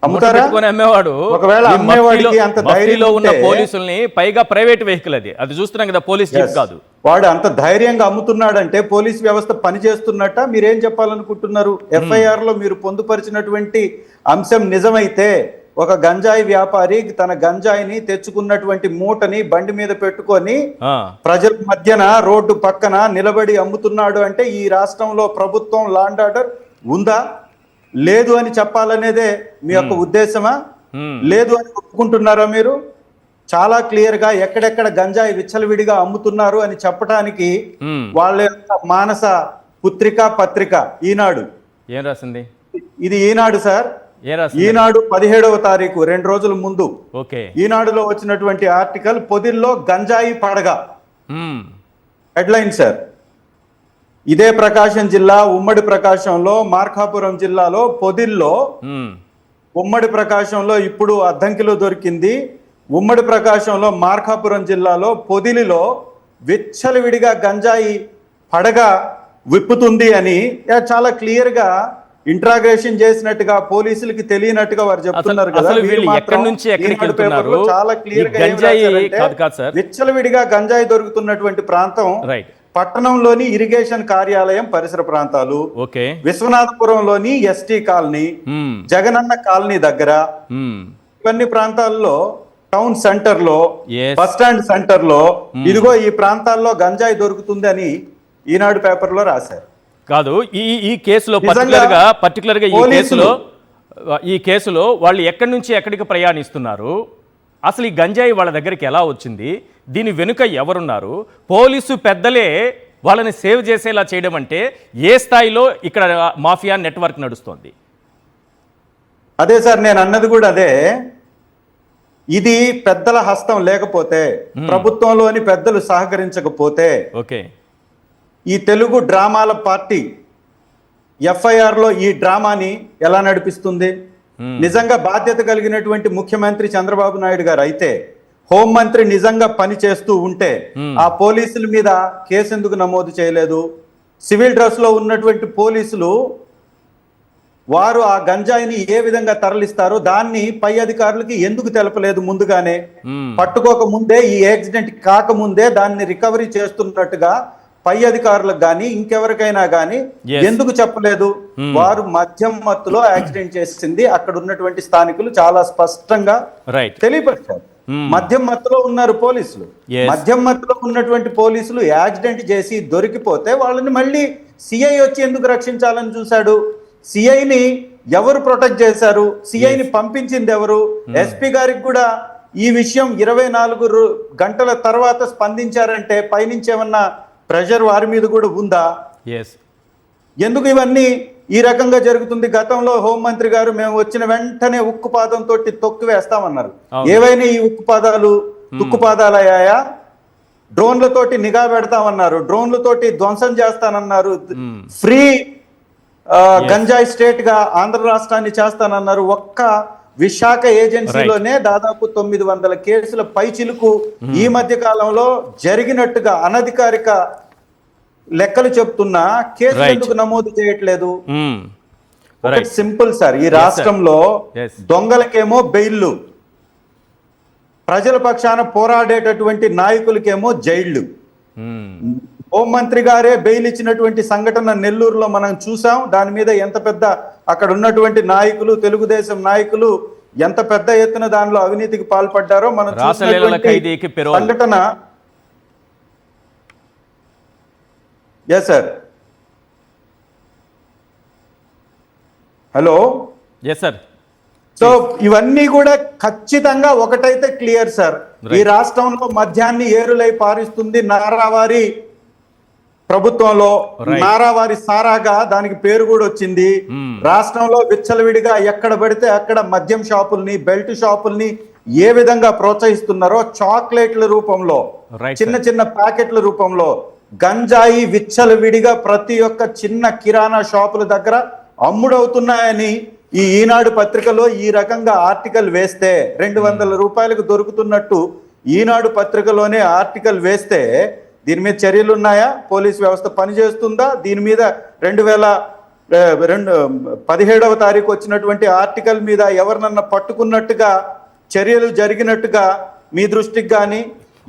అమ్ముతారా? అమ్మేవాడు ఒకవేళ అమ్మేవాడికి అంత ధైర్యంలో ఉన్న పోలీసుల్ని, పైగా ప్రైవేట్ వెహికల్ అది చూస్తున్నాం కదా, పోలీస్ జీప్ కాదు. వాడు అంత ధైర్యంగా అమ్ముతున్నాడంటే పోలీస్ వ్యవస్థ పనిచేస్తున్నట్ట మీరేం చెప్పాలనుకుంటున్నారు? ఎఫ్ఐఆర్ లో మీరు పొందుపరిచినటువంటి అంశం నిజమైతే ఒక గంజాయి వ్యాపారి తన గంజాయిని తెచ్చుకున్నటువంటి మూటని బండి మీద పెట్టుకొని ప్రజల మధ్యన రోడ్డు పక్కన నిలబడి అమ్ముతున్నాడు అంటే ఈ రాష్ట్రంలో ప్రభుత్వం లాండ్ ఆర్డర్ ఉందా? లేదు అని చెప్పాలనేదే మీ యొక్క ఉద్దేశమా? లేదు అని ఒప్పుకుంటున్నారా మీరు? చాలా క్లియర్ గా ఎక్కడెక్కడ గంజాయి విచ్చలవిడిగా అమ్ముతున్నారు అని చెప్పడానికి వాళ్ళ యొక్క మానస పత్రిక ఈనాడు ఏం రాసింది? ఇది ఈనాడు సార్. ఈనాడు 17వ తారీఖు 2 రోజుల ముందు ఈనాడులో వచ్చినటువంటి ఆర్టికల్ పొదిల్లో గంజాయి పడగ హెడ్లైన్ సార్. ఇదే ప్రకాశం జిల్లా ఉమ్మడి ప్రకాశంలో మార్కాపురం జిల్లాలో పొదిల్లో, ఉమ్మడి ప్రకాశంలో ఇప్పుడు అద్దంకిలో దొరికింది. ఉమ్మడి ప్రకాశంలో మార్కాపురం జిల్లాలో పొదిలిలో విచ్చలవిడిగా గంజాయి పడగ విప్పుతుంది అని చాలా క్లియర్ గా ఇంట్రాగేషన్ చేసినట్టుగా పోలీసులకి తెలియనట్టుగా వారు చెప్తున్నారు కదా. చాలా క్లియర్ గా విచ్చలవిడిగా గంజాయి దొరుకుతున్నటువంటి ప్రాంతం పట్టణంలోని ఇరిగేషన్ కార్యాలయం పరిసర ప్రాంతాలు, విశ్వనాథపురంలోని ఎస్టీ కాలనీ, జగనన్న కాలనీ దగ్గర, ఇవన్నీ ప్రాంతాల్లో టౌన్ సెంటర్ లో, బస్ స్టాండ్ సెంటర్ లో ఇదిగో ఈ ప్రాంతాల్లో గంజాయి దొరుకుతుంది అని ఈనాడు పేపర్ లో రాశారు. కాదు, ఈ కేసులో పర్టికులర్గా ఈ కేసులో వాళ్ళు ఎక్కడి నుంచి ఎక్కడికి ప్రయాణిస్తున్నారు, అసలు ఈ గంజాయి వాళ్ళ దగ్గరికి ఎలా వచ్చింది, దీని వెనుక ఎవరున్నారు, పోలీసు పెద్దలే వాళ్ళని సేవ్ చేసేలా చేయడం అంటే ఏ స్థాయిలో ఇక్కడ మాఫియా నెట్వర్క్ నడుస్తోంది? అదే సార్ నేను అన్నది కూడా అదే. ఇది పెద్దల హస్తం లేకపోతే, ప్రభుత్వంలోని పెద్దలు సహకరించకపోతే ఈ తెలుగు డ్రామాల పార్టీ ఎఫ్ఐఆర్ లో ఈ డ్రామాని ఎలా నడిపిస్తుంది? నిజంగా బాధ్యత కలిగినటువంటి ముఖ్యమంత్రి చంద్రబాబు నాయుడు గారు అయితే, హోంమంత్రి నిజంగా పని చేస్తూ ఉంటే ఆ పోలీసుల మీద కేసు ఎందుకు నమోదు చేయలేదు? సివిల్ డ్రెస్ లో ఉన్నటువంటి పోలీసులు వారు ఆ గంజాయిని ఏ విధంగా తరలిస్తారో దాన్ని పై అధికారులకి ఎందుకు తెలపలేదు? ముందుగానే పట్టుకోక ముందే, ఈ యాక్సిడెంట్ కాకముందే దాన్ని రికవరీ చేస్తున్నట్టుగా పై అధికారులకు గాని ఇంకెవరికైనా గాని ఎందుకు చెప్పలేదు? వారు మద్యం మత్తులో యాక్సిడెంట్ చేసింది అక్కడ ఉన్నటువంటి స్థానికులు చాలా స్పష్టంగా తెలియపరిచారు. మద్యం మత్తులో ఉన్నారు పోలీసులు. మద్యం మత్తులో ఉన్నటువంటి పోలీసులు యాక్సిడెంట్ చేసి దొరికిపోతే వాళ్ళని మళ్ళీ సిఐ వచ్చి ఎందుకు రక్షించాలని చూశాడు? సిఐని ఎవరు ప్రొటెక్ట్ చేశారు? సిఐని పంపించింది ఎవరు? ఎస్పీ గారికి కూడా ఈ విషయం 24 గంటల తర్వాత స్పందించారంటే పైనుంచి ఏమన్నా ప్రెషర్ వారి మీద కూడా ఉందా? ఎందుకు ఇవన్నీ ఈ రకంగా జరుగుతుంది? గతంలో హోంమంత్రి గారు మేము వచ్చిన వెంటనే ఉక్కుపాదంతో తొక్కివేస్తామన్నారు. ఏవైనా ఈ ఉక్కుపాదాలు తుక్కుపాదాలయ్యాయా? డ్రోన్లతోటి నిఘా పెడతామన్నారు, డ్రోన్లతోటి ధ్వంసం చేస్తానన్నారు, ఫ్రీ గంజాయి స్టేట్ గా ఆంధ్ర రాష్ట్రాన్ని చేస్తానన్నారు. ఒక్క విశాఖ ఏజెన్సీలోనే దాదాపు 900 కేసుల పైచిలుకు ఈ మధ్య కాలంలో జరిగినట్టుగా అనధికారిక లెక్కలు చెప్తున్నా కేసు ఎందుకు నమోదు చేయట్లేదు? సింపుల్ సార్, ఈ రాష్ట్రంలో దొంగలకేమో బెయిల్లు, ప్రజల పక్షాన పోరాడేటటువంటి నాయకులకేమో జైళ్లు. హోంమంత్రి గారే బెయిల్ ఇచ్చినటువంటి సంఘటన నెల్లూరులో మనం చూసాం. దాని మీద ఎంత పెద్ద అక్కడ ఉన్నటువంటి నాయకులు, తెలుగుదేశం నాయకులు ఎంత పెద్ద ఎత్తున దానిలో అవినీతికి పాల్పడ్డారో మనం సంఘటన. Yes sir. Hello. Yes sir. So ఇవన్నీ కూడా ఖచ్చితంగా ఒకటైతే క్లియర్ సార్, ఈ రాష్ట్రంలో మద్యాన్ని ఏరులై పారిస్తుంది నారావారి ప్రభుత్వంలో. నారావారి సారాగా దానికి పేరు కూడా వచ్చింది. రాష్ట్రంలో విచ్చలవిడిగా ఎక్కడ పడితే అక్కడ మద్యం షాపుల్ని, బెల్ట్ షాపుల్ని ఏ విధంగా ప్రోత్సహిస్తున్నారో చాక్లెట్ల రూపంలో, Right, చిన్న చిన్న ప్యాకెట్ల రూపంలో గంజాయి విచ్చలవిడిగా ప్రతి ఒక్క చిన్న కిరాణా షాపుల దగ్గర అమ్ముడవుతున్నాయని ఈ ఈనాడు పత్రికలో ఈ రకంగా ఆర్టికల్ వేస్తే 200 రూపాయలకు దొరుకుతున్నట్టు ఈనాడు పత్రికలోనే ఆర్టికల్ వేస్తే దీని మీద చర్యలు ఉన్నాయా? పోలీస్ వ్యవస్థ పనిచేస్తుందా? దీని మీద 2017వ తారీఖు వచ్చినటువంటి ఆర్టికల్ మీద ఎవరినన్నా పట్టుకున్నట్టుగా చర్యలు జరిగినట్టుగా మీ దృష్టికి కానీ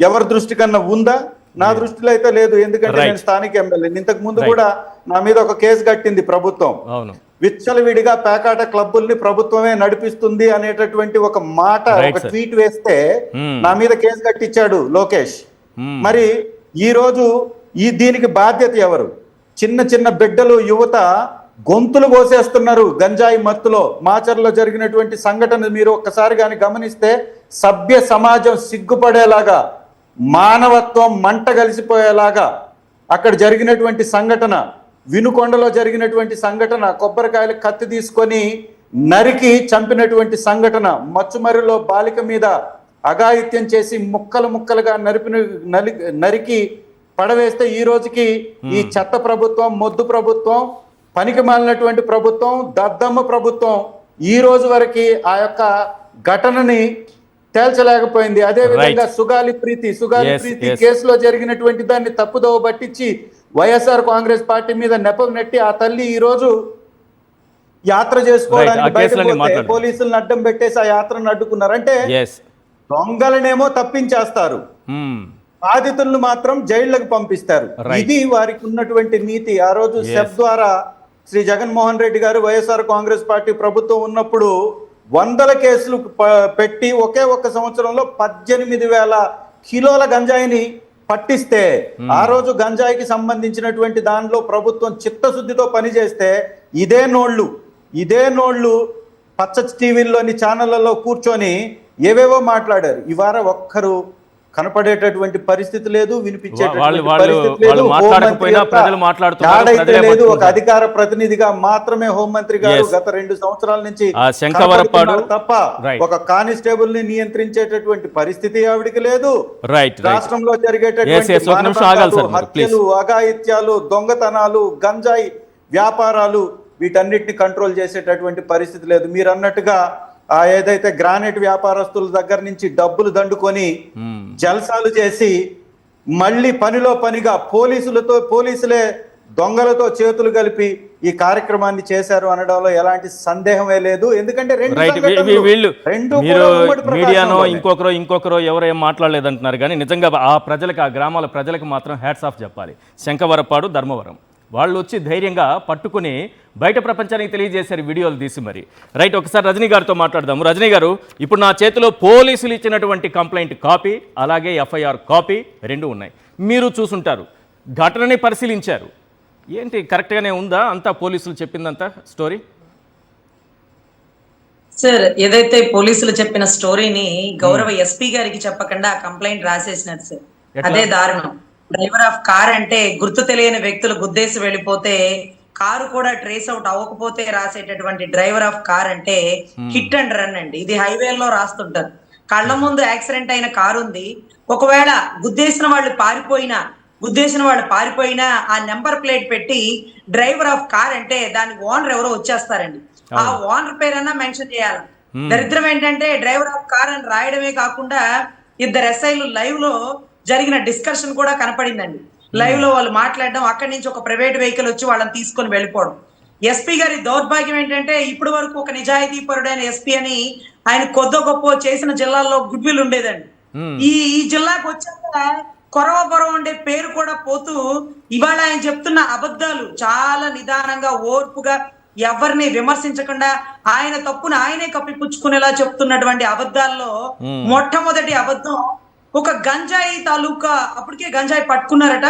ఎవరి దృష్టి కన్నా ఉందా? నా దృష్టిలో అయితే లేదు. ఎందుకంటే నేను స్థానిక ఎమ్మెల్యే. ఇంతకు ముందు కూడా నా మీద ఒక కేసు కట్టింది ప్రభుత్వం. విచ్చలవిడిగా పేకాట క్లబ్బుల్ని ప్రభుత్వమే నడిపిస్తుంది అనేటటువంటి ఒక మాట, ఒక ట్వీట్ వేస్తే నా మీద కేసు కట్టించాడు లోకేష్. మరి ఈ రోజు దీనికి బాధ్యత ఎవరు? చిన్న చిన్న బిడ్డలు, యువత గొంతులు కోసేస్తున్నారు గంజాయి మత్తులో. మాచర్లో జరిగినటువంటి సంఘటన మీరు ఒక్కసారి కానీ గమనిస్తే సభ్య సమాజం సిగ్గుపడేలాగా, మానవత్వం మంట కలిసిపోయేలాగా అక్కడ జరిగినటువంటి సంఘటన, వినుకొండలో జరిగినటువంటి సంఘటన, కొబ్బరికాయలు కత్తి తీసుకొని నరికి చంపినటువంటి సంఘటన, మచ్చుమర్రిలో బాలిక మీద అఘాయిత్యం చేసి ముక్కలు ముక్కలుగా నరికి పడవేస్తే ఈ రోజుకి ఈ చెత్త ప్రభుత్వం, మొద్దు ప్రభుత్వం, పనికి మాలినటువంటి ప్రభుత్వం, దద్దమ్మ ప్రభుత్వం ఈ రోజు వరకు ఆ యొక్క ఘటనని తేల్చలేకపోయింది. అదే విధంగా సుగాలి ప్రీతి కేసులో జరిగినటువంటి దాన్ని తప్పుదోవ పట్టించి వైఎస్ఆర్ కాంగ్రెస్ పార్టీ మీద నెపం నెట్టి ఆ తల్లి ఈ రోజు యాత్ర చేసుకోవడానికి బయటకు పోలీసులను అడ్డం పెట్టేసి ఆ యాత్రను అడ్డుకున్నారంటే దొంగలనేమో తప్పించేస్తారు, బాధితులను మాత్రం జైళ్లకు పంపిస్తారు. ఇది వారికి ఉన్నటువంటి నీతి. ఆ రోజు సెఫ్ ద్వారా శ్రీ జగన్మోహన్ రెడ్డి గారు వైఎస్ఆర్ కాంగ్రెస్ పార్టీ ప్రభుత్వం ఉన్నప్పుడు 100 కేసులు పెట్టి ఒకే ఒక్క సంవత్సరంలో 18,000 కిలోల గంజాయిని పట్టిస్తే, ఆ రోజు గంజాయికి సంబంధించినటువంటి దానిలో ప్రభుత్వం చిత్తశుద్ధితో పనిచేస్తే ఇదే నోళ్లు పచ్చ టీవీల్లోని ఛానళ్లలో కూర్చొని ఏవేవో మాట్లాడారు. ఇవాళ ఒక్కరు కనపడేటటువంటి పరిస్థితి లేదు, వినిపించేటటువంటి పరిస్థితి లేదు. ఒక అధికార ప్రతినిధిగా మాత్రమే హోంమంత్రి గారు గత 2 సంవత్సరాల నుంచి తప్ప ఒక కానిస్టేబుల్ ని నియంత్రించేటటువంటి పరిస్థితి ఆవిడికి లేదు. రాష్ట్రంలో జరిగేటటువంటి హత్యలు, అఘాయిత్యాలు, దొంగతనాలు, గంజాయి వ్యాపారాలు వీటన్నిటిని కంట్రోల్ చేసేటటువంటి పరిస్థితి లేదు. మీరు అన్నట్టుగా ఏదైతే గ్రానైట్ వ్యాపారస్తుల దగ్గర నుంచి డబ్బులు దండుకొని జల్సాలు చేసి మళ్ళీ పనిలో పనిగా పోలీసులే దొంగలతో చేతులు కలిపి ఈ కార్యక్రమాన్ని చేశారు అనడంలో ఎలాంటి సందేహమే లేదు. ఎందుకంటే మీడియానో ఇంకొకరో ఎవరు ఏం మాట్లాడలేదంటున్నారు, కానీ నిజంగా ఆ ప్రజలకు, ఆ గ్రామాల ప్రజలకు మాత్రం హ్యాట్స్ ఆఫ్ చెప్పాలి. శంఖవరపాడు, ధర్మవరం వాళ్ళు వచ్చి ధైర్యంగా పట్టుకుని బయట ప్రపంచానికి తెలియజేశారు వీడియోలు తీసి. మరి ఒకసారి రజనీ గారితో మాట్లాడదాము. రజనీ గారు, ఇప్పుడు నా చేతిలో పోలీసులు ఇచ్చినటువంటి కంప్లైంట్ కాపీ అలాగే ఎఫ్ఐఆర్ కాపీ 2 ఉన్నాయి. మీరు చూసుంటారు, ఘటనని పరిశీలించారు. ఏంటి, కరెక్ట్గానే ఉందా అంతా పోలీసులు చెప్పిందంతా స్టోరీ? సార్, ఏదైతే పోలీసులు చెప్పిన స్టోరీని గౌరవ ఎస్పీ గారికి చెప్పకుండా కంప్లైంట్ రాసేసినారు సార్. అదే దారుణం. డ్రైవర్ ఆఫ్ కార్ అంటే గుర్తు తెలియని వ్యక్తులు గుద్దేసి వెళ్ళిపోతే కారు కూడా ట్రేస్ అవుట్ అవ్వకపోతే రాసేటటువంటి డ్రైవర్ ఆఫ్ కార్ అంటే హిట్ అండ్ రన్ అండి. ఇది హైవేల్లో రాస్తుంటారు. కళ్ళ ముందు యాక్సిడెంట్ అయిన కారు ఉంది, ఒకవేళ గుద్దేసిన వాళ్ళు పారిపోయినా ఆ నెంబర్ ప్లేట్ పెట్టి డ్రైవర్ ఆఫ్ కార్ అంటే దాని ఓనర్ ఎవరో వచ్చేస్తారండి. ఆ ఓనర్ పేరన్నా మెన్షన్ చేయాలి. దరిద్రం ఏంటంటే డ్రైవర్ ఆఫ్ కార్ అని రాయడమే కాకుండా 2 ఎస్ఐలు లైవ్ లో జరిగిన డిస్కషన్ కూడా కనపడిందండి. లైవ్ లో వాళ్ళు మాట్లాడడం, అక్కడి నుంచి ఒక ప్రైవేట్ వెహికల్ వచ్చి వాళ్ళని తీసుకొని వెళ్ళిపోవడం. ఎస్పీ గారి దౌర్భాగ్యం ఏంటంటే ఇప్పటి వరకు ఒక నిజాయితీ పరుడైన ఎస్పీ అని ఆయన కొద్ది గొప్ప చేసిన జిల్లాల్లో గుడ్ విల్ ఉండేదండి. ఈ జిల్లాకు వచ్చాక కొరవ ఉండే పేరు కూడా పోతూ ఇవాళ ఆయన చెప్తున్న అబద్ధాలు చాలా నిదానంగా, ఓర్పుగా, ఎవరిని విమర్శించకుండా ఆయన తప్పును ఆయనే కప్పిపుచ్చుకునేలా చెప్తున్నటువంటి అబద్ధాల్లో మొట్టమొదటి అబద్ధం, ఒక గంజాయి తాలూకా, అప్పటికే గంజాయి పట్టుకున్నారట,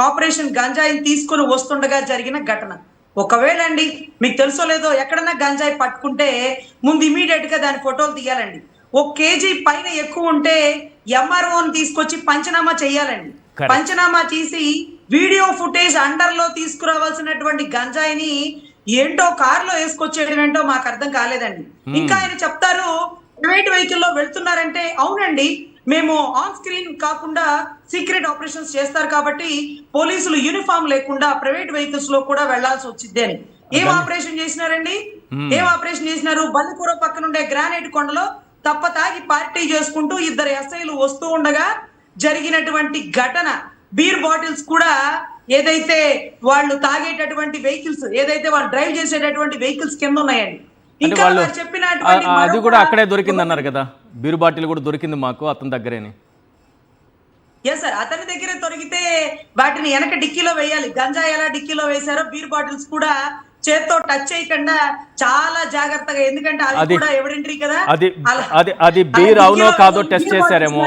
ఆపరేషన్ గంజాయిని తీసుకుని వస్తుండగా జరిగిన ఘటన. ఒకవేళ అండి మీకు తెలుసో లేదో, ఎక్కడన్నా గంజాయి పట్టుకుంటే ముందు ఇమీడియట్ గా దాని ఫోటోలు తీయాలండి. 1 కేజీ పైన ఎక్కువ ఉంటే ఎంఆర్ఓని తీసుకొచ్చి పంచనామా చేయాలండి. పంచనామా చేసి వీడియో ఫుటేజ్ అండర్ లో తీసుకురావాల్సినటువంటి గంజాయిని ఏంటో కారులో వేసుకొచ్చేయడం ఏంటో మాకు అర్థం కాలేదండి. ఇంకా ఆయన చెప్తారు ప్రైవేట్ వెహికల్లో వెళ్తున్నారంటే అవునండి, మేము ఆన్ స్క్రీన్ కాకుండా సీక్రెట్ ఆపరేషన్స్ చేస్తారు కాబట్టి పోలీసులు యూనిఫామ్ లేకుండా ప్రైవేట్ వెహికల్స్ లో కూడా వెళ్లాల్సి వచ్చింది అని. ఏం ఆపరేషన్ చేసినారండి? ఏం ఆపరేషన్ చేసినారు? బందికూర పక్కన ఉండే గ్రానైట్ కొండలో తప్పతాగి పార్టీ చేసుకుంటూ ఇద్దరు ఎస్ఐలు వస్తూ ఉండగా జరిగినటువంటి ఘటన. బీర్ బాటిల్స్ కూడా ఏదైతే వాళ్ళు తాగేటటువంటి వెహికల్స్, ఏదైతే వాళ్ళు డ్రైవ్ చేసేటటువంటి వెహికల్స్ కింద ఉన్నాయండి. ఇంకా వాళ్ళు వారు చెప్పినటువంటి అది కూడా అక్కడే దొరికింది అన్నారు కదా, బీరు బాటిల్ కూడా దొరికింది మాకు అతని దగ్గరేని. ఎస్ సార్, అతని దగ్గర దొరికితే వాటిని వెనక డిక్కీలో వేయాలి. గంజా ఎలా డిక్కీలో వేశారో బీర్ బాటిల్స్ కూడా చేత్తో టచ్ చేయకుండా చాలా జాగ్రత్తగా, ఎందుకంటే అది కూడా ఎవిడెంటరీ కదా. అది బీర్ అవునో కాదో టెస్ట్ చేశారేమో,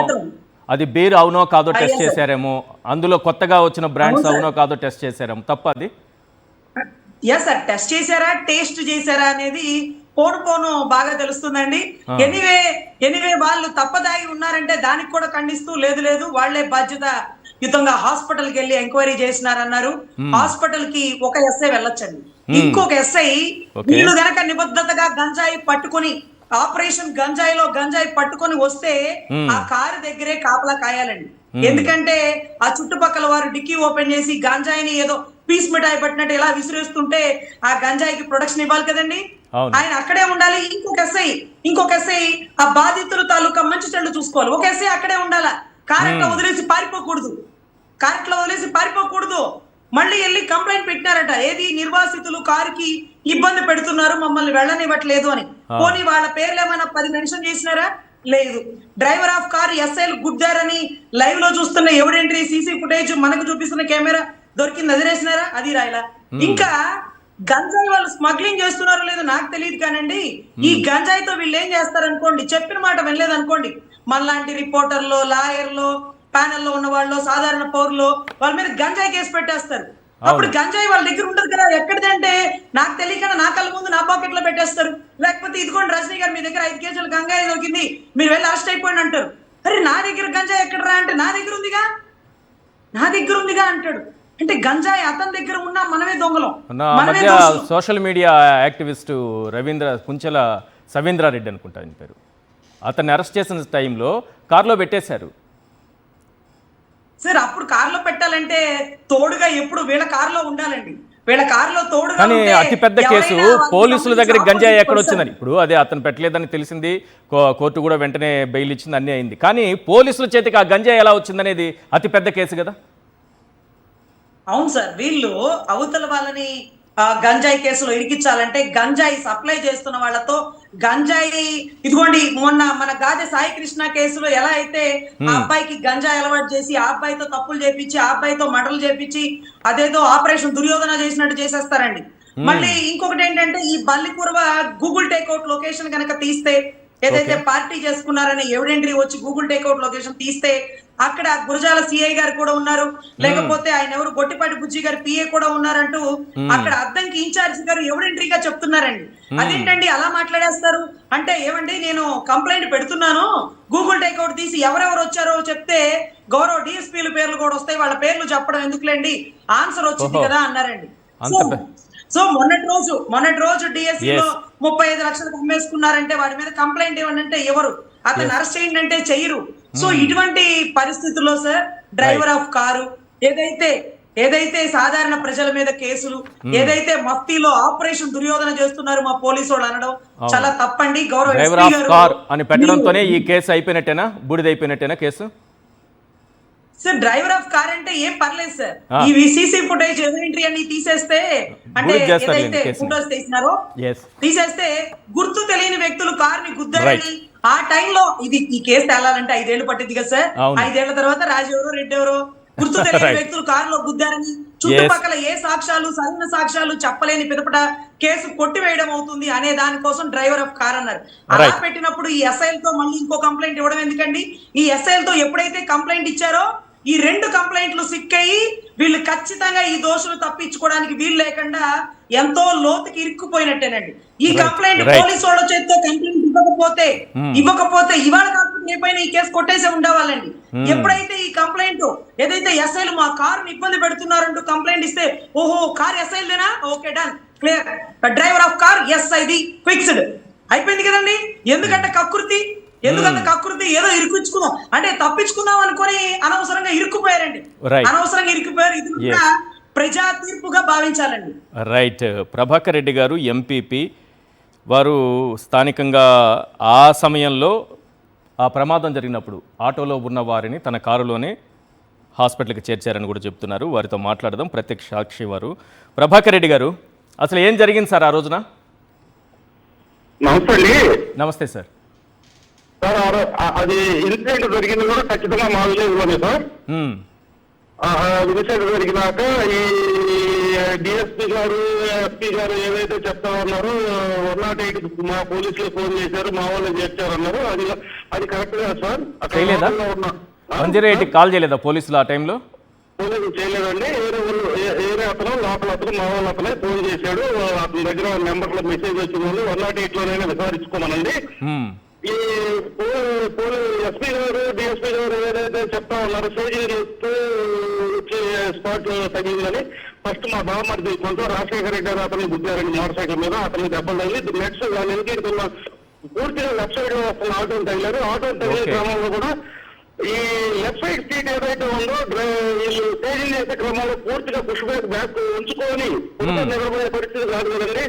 అది బీర్ అవునో కాదో టెస్ట్ చేశారేమో, అందులో కొత్తగా వచ్చిన బ్రాండ్స్ అవునో కాదో టెస్ట్ చేశారేమో, తప్ప అది. ఎస్ సార్, టెస్ట్ చేశారా టేస్ట్ చేశారా అనేది పోను బాగా తెలుస్తుందండి. ఎనీవే వాళ్ళు తప్పదాగి ఉన్నారంటే దానికి కూడా ఖండిస్తూ లేదు వాళ్లే బాధ్యత యుతంగా హాస్పిటల్ కి వెళ్ళి ఎంక్వైరీ చేసినారన్నారు. హాస్పిటల్ కి ఒక ఎస్ఐ వెళ్ళొచ్చండి, ఇంకొక ఎస్ఐ వీళ్ళు గనక నిబద్ధతగా గంజాయి పట్టుకుని ఆపరేషన్ గంజాయి పట్టుకొని వస్తే ఆ కారు దగ్గరే కాపలా కాయాలండి. ఎందుకంటే ఆ చుట్టుపక్కల వారు డిక్కీ ఓపెన్ చేసి గంజాయిని ఏదో పీస్ మిఠాయి పట్టినట్టు ఎలా విసిరేస్తుంటే ఆ గంజాయికి ప్రొడక్షన్ ఇవ్వాలి కదండి. ఆయన అక్కడే ఉండాలి. ఇంకొక ఎస్ఐ ఆ బాధితుల తాలూకా మంచి చెడ్లు చూసుకోవాలి. ఒక ఎస్ఐ అక్కడే ఉండాలా. కారెట్లో వదిలేసి పారిపోకూడదు. మళ్ళీ వెళ్ళి కంప్లైంట్ పెట్టినారట, ఏది నిర్వాసితులు కారుకి ఇబ్బంది పెడుతున్నారు, మమ్మల్ని వెళ్ళనివ్వట్లేదు అని. పోనీ వాళ్ళ పేర్లు ఏమైనా 10 మెన్షన్ చేసినారా? లేదు. డ్రైవర్ ఆఫ్ కార్ ఎస్ఐలు గుద్దారని లైవ్ లో చూస్తున్న ఎవిడెంటరీ సీసీ ఫుటేజ్ మనకు చూపిస్తున్న కెమెరా దొరికింది, అది రాసినారా? అది రాయలా. ఇంకా గంజాయి వాళ్ళు స్మగ్లింగ్ చేస్తున్నారో లేదో నాకు తెలియదు కానండి, ఈ గంజాయితో వీళ్ళు ఏం చేస్తారనుకోండి, చెప్పిన మాట వినలేదు అనుకోండి, మనలాంటి రిపోర్టర్లు, లాయర్లు, ప్యానెల్లో ఉన్న వాళ్ళు, సాధారణ పౌరులు వాళ్ళ మీద గంజాయి కేసు పెట్టేస్తారు. అప్పుడు గంజాయి వాళ్ళ దగ్గర ఉండదు కదా, ఎక్కడిదంటే నాకు తెలియకుండా నా కళ్ళ ముందు నా పాకెట్ లో పెట్టేస్తారు. లేకపోతే ఇదిగోండి రజనీ గారు, మీ దగ్గర 5 కేజీలు గంజాయి దొరికింది, మీరు వెళ్ళి అరెస్ట్ అయిపోయింది అంటారు. అరే నా దగ్గర గంజాయి ఎక్కడరా అంటే నా దగ్గర ఉందిగా అంటాడు. అంటే గంజాయి అతని దగ్గర ఉన్నా మనమే దొంగలం. సోషల్ మీడియా యాక్టివిస్ట్ కుంచెల సవీంద్రారెడ్డి అనుకుంటా ఆయన పేరు, అతన్ని అరెస్ట్ చేసిన టైంలో కారులో పెట్టేశారు సార్. అప్పుడు కారులో పెట్టాలంటే తోడుగా ఎప్పుడు వీళ్ళ కారులో ఉండాలండి. వీళ్ళ కారులో తోడుగా. కానీ అతిపెద్ద కేసు పోలీసుల దగ్గర గంజాయి ఎక్కడ వచ్చిందని, ఇప్పుడు అదే అతను పెట్టలేదని తెలిసింది, కోర్టు కూడా వెంటనే బెయిల్ ఇచ్చింది, అన్నీ అయింది. కానీ పోలీసుల చేతికి ఆ గంజాయి ఎలా వచ్చిందనేది అతిపెద్ద కేసు కదా. అవును సార్, వీళ్ళు అవతల వాళ్ళని గంజాయి కేసులో ఇరికించాలంటే గంజాయి సప్లై చేస్తున్న వాళ్ళతో గంజాయి, ఇదిగోండి మొన్న మన గాదె సాయి కృష్ణ కేసులో ఎలా అయితే ఆ అబ్బాయికి గంజాయి అలవాటు చేసి ఆ అబ్బాయితో తప్పులు చేపించి ఆ అబ్బాయితో మర్డర్లు చేపించి అదేదో ఆపరేషన్ దుర్యోధన చేసినట్టు చేసేస్తారండి. మళ్ళీ ఇంకొకటి ఏంటంటే ఈ బల్లికురవ గూగుల్ టేక్అవుట్ లొకేషన్ కనుక తీస్తే, ఏదైతే పార్టీ చేసుకున్నారని ఎవిడెంటరీ వచ్చి గూగుల్ టేక్అవుట్ లొకేషన్ తీస్తే అక్కడ గురజాల సిఐ గారు కూడా ఉన్నారు, లేకపోతే ఆయన ఎవరు గొట్టిపాటి బుజ్జి గారు పిఏ కూడా ఉన్నారంటూ అక్కడ అద్దంకి ఇన్ఛార్జ్ గారు ఎవిడెంటరీగా చెప్తున్నారండి. అదేంటండి అలా మాట్లాడేస్తారు అంటే, ఏమండి నేను కంప్లైంట్ పెడుతున్నాను, గూగుల్ టేక్అవుట్ తీసి ఎవరెవరు వచ్చారో చెప్తే గౌరవ డిఎస్పీల పేర్లు కూడా వస్తాయి, వాళ్ళ పేర్లు చెప్పడం ఎందుకులేండి, ఆన్సర్ వచ్చింది కదా అన్నారండి. సో మొన్నటి రోజు డిఎస్సీలో 35 లక్షలకు అమ్మేసుకున్నారంటే వాడి మీద కంప్లైంట్ ఇవ్వనంటే ఎవరు, అతను అరెస్ట్ చేయండి అంటే చెయ్యరు. సో ఇటువంటి పరిస్థితుల్లో సార్ డ్రైవర్ ఆఫ్ కారు ఏదైతే సాధారణ ప్రజల మీద కేసులు, ఏదైతే మఫ్తీలో ఆపరేషన్ దుర్యోధన చేస్తున్నారు మా పోలీసు వాళ్ళు అనడం చాలా తప్పండి. గౌరవ డ్రైవర్ ఆఫ్ కార్ అని పెట్టడంతోనే ఈ కేసు అయిపోయినట్టేనా, బూడిదైపోయినట్టేనా కేసు? సార్ డ్రైవర్ ఆఫ్ కార్ అంటే ఏం పర్లేదు సార్, ఈ సీసీ ఫుటేజ్ ఎవిడెంటరీ అన్ని తీసేస్తే, అంటే ఏదైతే ఫుటోస్ తీసేస్తే గుర్తు తెలియని వ్యక్తులు కార్ ని గుద్దారని ఆ టైంలో ఈ కేసు తేలాలంటే 5 ఏళ్ళు పట్టింది కదా సార్. 5 ఏళ్ల తర్వాత రాజెవరో రెడ్డెవరో గుర్తు తెలియని వ్యక్తులు కారులో గుద్దారని చుట్టుపక్కల ఏ సాక్ష్యాలు సరైన సాక్ష్యాలు చెప్పలేని పిదపట కేసు కొట్టివేయడం అవుతుంది అనే దానికోసం డ్రైవర్ ఆఫ్ కార్ అన్నారు. అలా పెట్టినప్పుడు ఈ ఎస్ఐలతో మళ్ళీ ఇంకో కంప్లైంట్ ఇవ్వడం ఎందుకండి? ఈ ఎస్ఐలతో ఎప్పుడైతే కంప్లైంట్ ఇచ్చారో ఈ 2 కంప్లైంట్లు సిక్కయి వీళ్ళు ఖచ్చితంగా ఈ దోషులు తప్పించుకోవడానికి వీలు లేకుండా ఎంతో లోతుకి ఇరుక్కుపోయినట్టేనండి. ఈ కంప్లైంట్ పోలీసు వాళ్ళ చేతితో కంప్లైంట్ ఇవ్వకపోతే ఇవాళ కాకుండా రేపైనా ఈ కేసు కొట్టేసే ఉండేవాళ్ళండి. ఎప్పుడైతే ఈ కంప్లైంట్ ఏదైతే ఎస్ఐలు మా కారుని ఇబ్బంది పెడుతున్నారంటూ కంప్లైంట్ ఇస్తే, ఓహో కార్ ఎస్ఐలేనా, okay done, clear, driver of car yes ఇది ఫిక్స్డ్. అయిపోయింది కదండి. ఎందుకంటే కకృతి, ఎందుకంటే కకృతి ఏదో ఇరుకుచ్చుకుందాం అంటే తప్పించుకుందాం అనుకొని అనవసరంగా ఇరుక్కుపోయారండి. Right. అనవసరంగా ఇరుక్కుపోయారు. ఇది కూడా ప్రజా తీర్పుగా భావించాలండి. రైట్. ప్రభాకర్ రెడ్డి గారు ఎంపీపీ, వారు స్థానికంగా ఆ సమయంలో ఆ ప్రమాదం జరిగినప్పుడు ఆటోలో ఉన్న వారిని తన కారులోనే హాస్పిటల్కి చేర్చారని కూడా చెప్తున్నారు. వారితో మాట్లాడదాం. ప్రత్యక్ష సాక్షి వారు. ప్రభాకర్ రెడ్డి గారు, అసలు ఏం జరిగింది సార్ ఆ రోజున? నమస్తే అండి. నమస్తే సార్. సార్ అది ఇన్సిడెంట్ జరిగింది కూడా ఖచ్చితంగా మా విలేజ్ లోనే సార్. ఇన్సిడెంట్ జరిగినాక ఈ డిఎస్పీ గారు, ఎస్పీ గారు ఏదైతే చెప్తా ఉన్నారో 108 మా పోలీసులు ఫోన్ చేశారు, మా వాళ్ళు చేర్చారన్నారు. అది కరెక్ట్ గా సార్. చేయలేదా? 108కి కాల్ చేయలేదా పోలీసులు ఆ టైంలో? పోలీసులు చేయలేదండి. ఏరే అతను లోపల అతను మా వాళ్ళ అతనే ఫోన్ చేశాడు. అతని దగ్గర నెంబర్ లో మెసేజ్ వచ్చింది, 108 లోనైనా విచారించుకోమనండి. ఈ ఎస్పీ గారు, డిఎస్పీ గారు ఏదైతే చెప్తా ఉన్నారు సర్జరీ స్పాట్ తగ్గిందని ఫస్ట్ మా బావమరిది కొంచెం రాజశేఖర రెడ్డి గారు అతన్ని గుద్దారండి మోటార్ సైకిల్ మీద. అతనికి దెబ్బలు తగిలి నెక్స్ట్ దాని వెనక పూర్తిగా లెఫ్ట్ సైడ్ వస్తున్న ఆటోని తగిలారు. ఆటో తగిలే క్రమంలో కూడా ఈ లెఫ్ట్ సైడ్ సీట్ ఏదైతే ఉందో వీళ్ళు స్టేజింగ్ చేసే క్రమంలో పూర్తిగా పుష్ బ్యాక్ ఉంచుకొని నిలబడే పరిస్థితి కాదు కదండి.